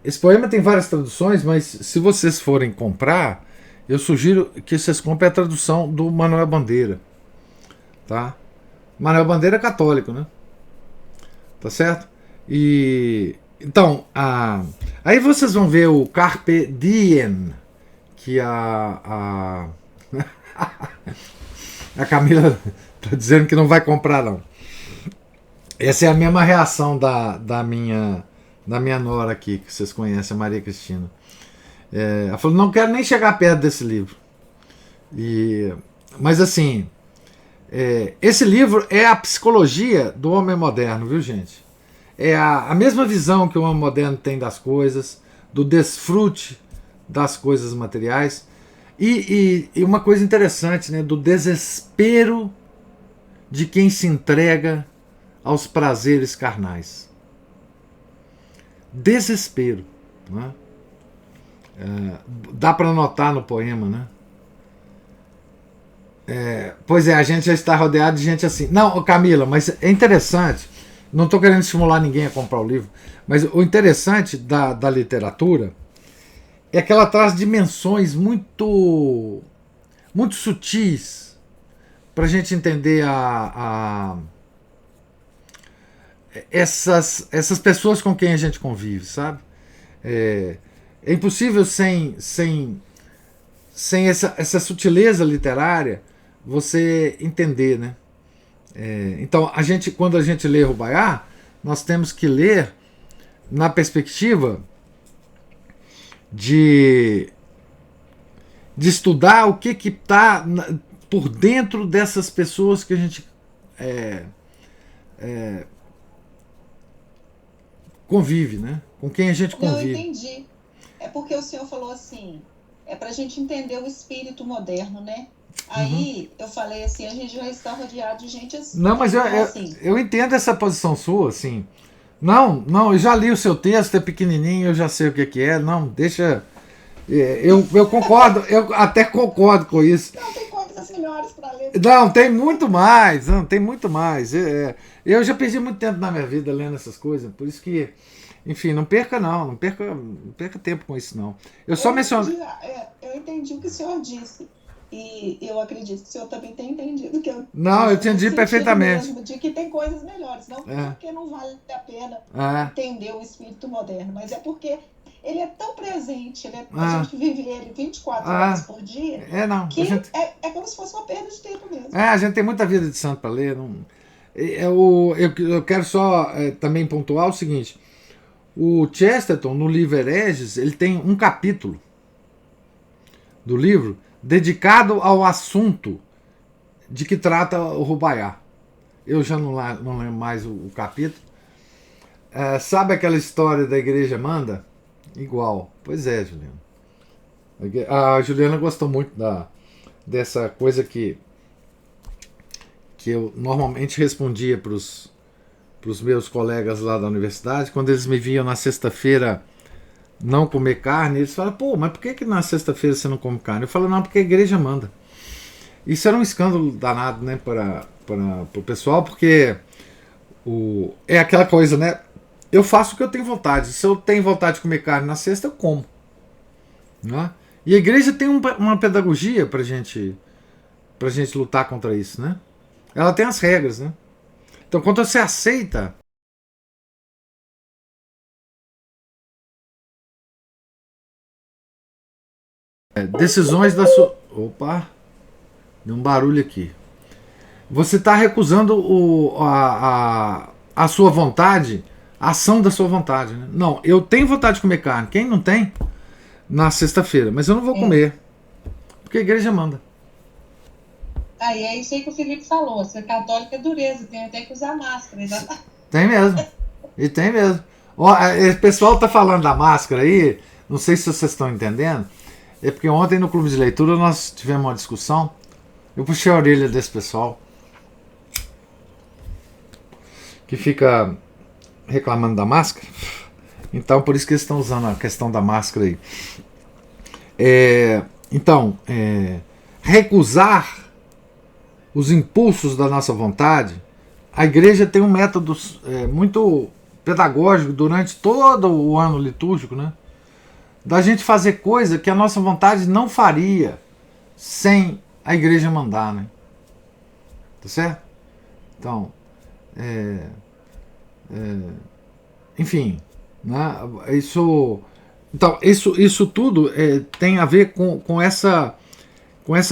Esse poema tem várias traduções, mas se vocês forem comprar, eu sugiro que vocês comprem a tradução do Manuel Bandeira. Tá? Manuel Bandeira é católico, né? Tá certo? Então, aí vocês vão ver o Carpe Diem, que a Camila está dizendo que não vai comprar, não. Essa é a mesma reação da minha nora aqui, que vocês conhecem, a Maria Cristina. Ela falou, não quero nem chegar perto desse livro. Mas assim, esse livro é a psicologia do homem moderno, viu, gente? é a mesma visão que o homem moderno tem das coisas, do desfrute das coisas materiais, e uma coisa interessante, né, do desespero de quem se entrega aos prazeres carnais. Desespero, né? Dá para notar no poema, né? Pois é, a gente já está rodeado de gente assim. Não, Camila, mas é interessante. Não estou querendo estimular ninguém a comprar o livro, mas o interessante da literatura é que ela traz dimensões muito sutis para a gente entender essas pessoas com quem a gente convive, sabe? É impossível sem essa sutileza literária você entender, né? Então, quando a gente lê Rubaiyat, nós temos que ler na perspectiva de estudar o que está por dentro dessas pessoas que a gente convive, né? Com quem a gente convive. Eu entendi. É porque o senhor falou assim, é para a gente entender o espírito moderno, né? Aí eu falei assim, a gente já está rodeado de gente assim. Não, mas eu entendo essa posição sua, assim. Não, eu já li o seu texto, é pequenininho, eu já sei o que é. Não, deixa... Eu concordo, eu até concordo com isso. Não, tem coisas melhores para ler. Não, tem muito mais, tem muito mais. Eu já perdi muito tempo na minha vida lendo essas coisas, por isso que... Enfim, não perca tempo com isso, não. Eu só menciono... Eu entendi o que o senhor disse. E eu acredito que o senhor também tem entendido que eu... Não, eu entendi perfeitamente. Mesmo de que tem coisas melhores. Não porque não vale a pena entender o espírito moderno, mas é porque ele é tão presente, a gente vive ele 24 horas por dia, que é como se fosse uma perda de tempo mesmo. A gente tem muita vida de santo para ler. Eu quero só também pontuar o seguinte. O Chesterton, no livro Hereges, ele tem um capítulo do livro dedicado ao assunto de que trata o Rubaiyat. Eu já não lembro mais o capítulo. Sabe aquela história da igreja manda? Igual. Pois é, Juliana. A Juliana gostou muito dessa coisa que eu normalmente respondia para os meus colegas lá da universidade, quando eles me viam na sexta-feira não comer carne, eles falam, pô, mas por que na sexta-feira você não come carne? Eu falo, não, porque a igreja manda. Isso era um escândalo danado, né, para o pessoal, porque é aquela coisa, né, eu faço o que eu tenho vontade, se eu tenho vontade de comer carne na sexta, eu como. Né? E a igreja tem uma pedagogia pra gente lutar contra isso, né? Ela tem as regras, né? Então, quando você aceita decisões da sua... Opa! Deu um barulho aqui. Você está recusando a sua vontade, a ação da sua vontade. Né? Não, eu tenho vontade de comer carne. Quem não tem? Na sexta-feira. Mas eu não vou comer. Porque a igreja manda. Aí é isso aí que o Felipe falou. Ser católico é dureza. Tem até que usar máscara. Tem mesmo. E tem mesmo. O pessoal tá falando da máscara aí. Não sei se vocês estão entendendo. É porque ontem no clube de leitura nós tivemos uma discussão. Eu puxei a orelha desse pessoal que fica reclamando da máscara. Então por isso que eles estão usando a questão da máscara aí. Recusar os impulsos da nossa vontade. A igreja tem um método muito pedagógico durante todo o ano litúrgico, né? Da gente fazer coisa que a nossa vontade não faria sem a igreja mandar, né? Tá certo? Então, enfim, né? Isso tudo tem a ver com essa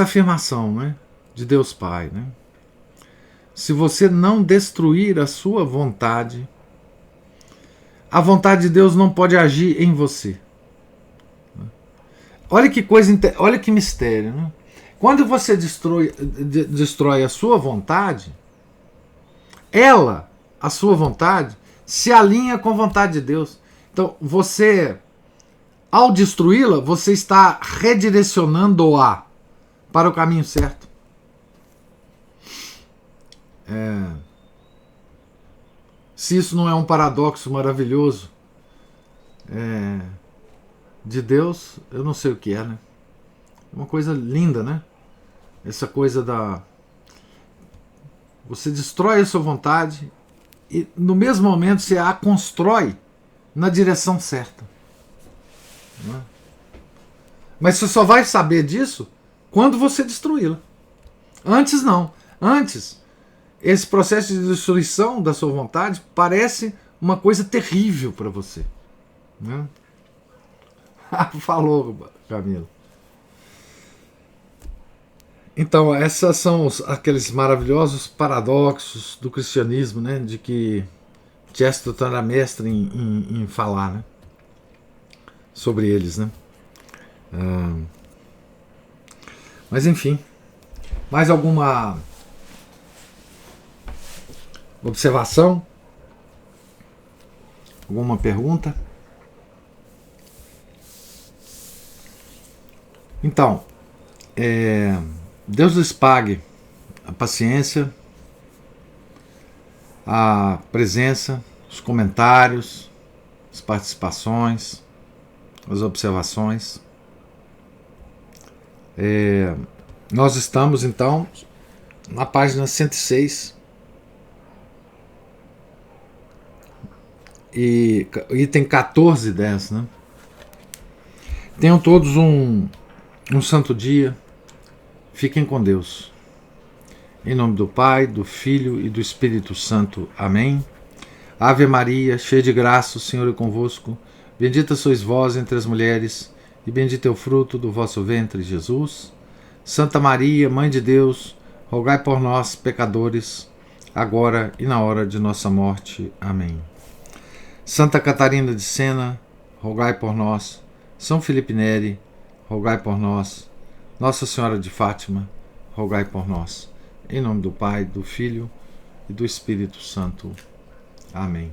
afirmação, né? De Deus Pai, né? Se você não destruir a sua vontade, a vontade de Deus não pode agir em você. Olha que coisa, olha que mistério, né? Quando você destrói a sua vontade, a sua vontade, se alinha com a vontade de Deus. Então, você, ao destruí-la, você está redirecionando-a para o caminho certo. Se isso não é um paradoxo maravilhoso de Deus, eu não sei o que é, né? Uma coisa linda, né? Essa coisa da... Você destrói a sua vontade e no mesmo momento você a constrói na direção certa. Não é? Mas você só vai saber disso quando você destruí-la. Antes não. Antes, esse processo de destruição da sua vontade parece uma coisa terrível para você. Né? Falou, Camilo. Então, esses são aqueles maravilhosos paradoxos do cristianismo, né? De que Chesterton era mestre em falar, né? Sobre eles, né? Mas enfim, mais alguma observação? Alguma pergunta? Então, Deus lhes pague a paciência, a presença, os comentários, as participações, as observações. Nós estamos, então, na página 106 e item 14.10, né? Tenham todos um santo dia. Fiquem com Deus. Em nome do Pai, do Filho e do Espírito Santo. Amém. Ave Maria, cheia de graça, o Senhor é convosco. Bendita sois vós entre as mulheres, e bendito é o fruto do vosso ventre, Jesus. Santa Maria, Mãe de Deus, rogai por nós, pecadores, agora e na hora de nossa morte. Amém. Santa Catarina de Sena, rogai por nós. São Felipe Neri, rogai por nós. Nossa Senhora de Fátima, rogai por nós. Em nome do Pai, do Filho e do Espírito Santo. Amém.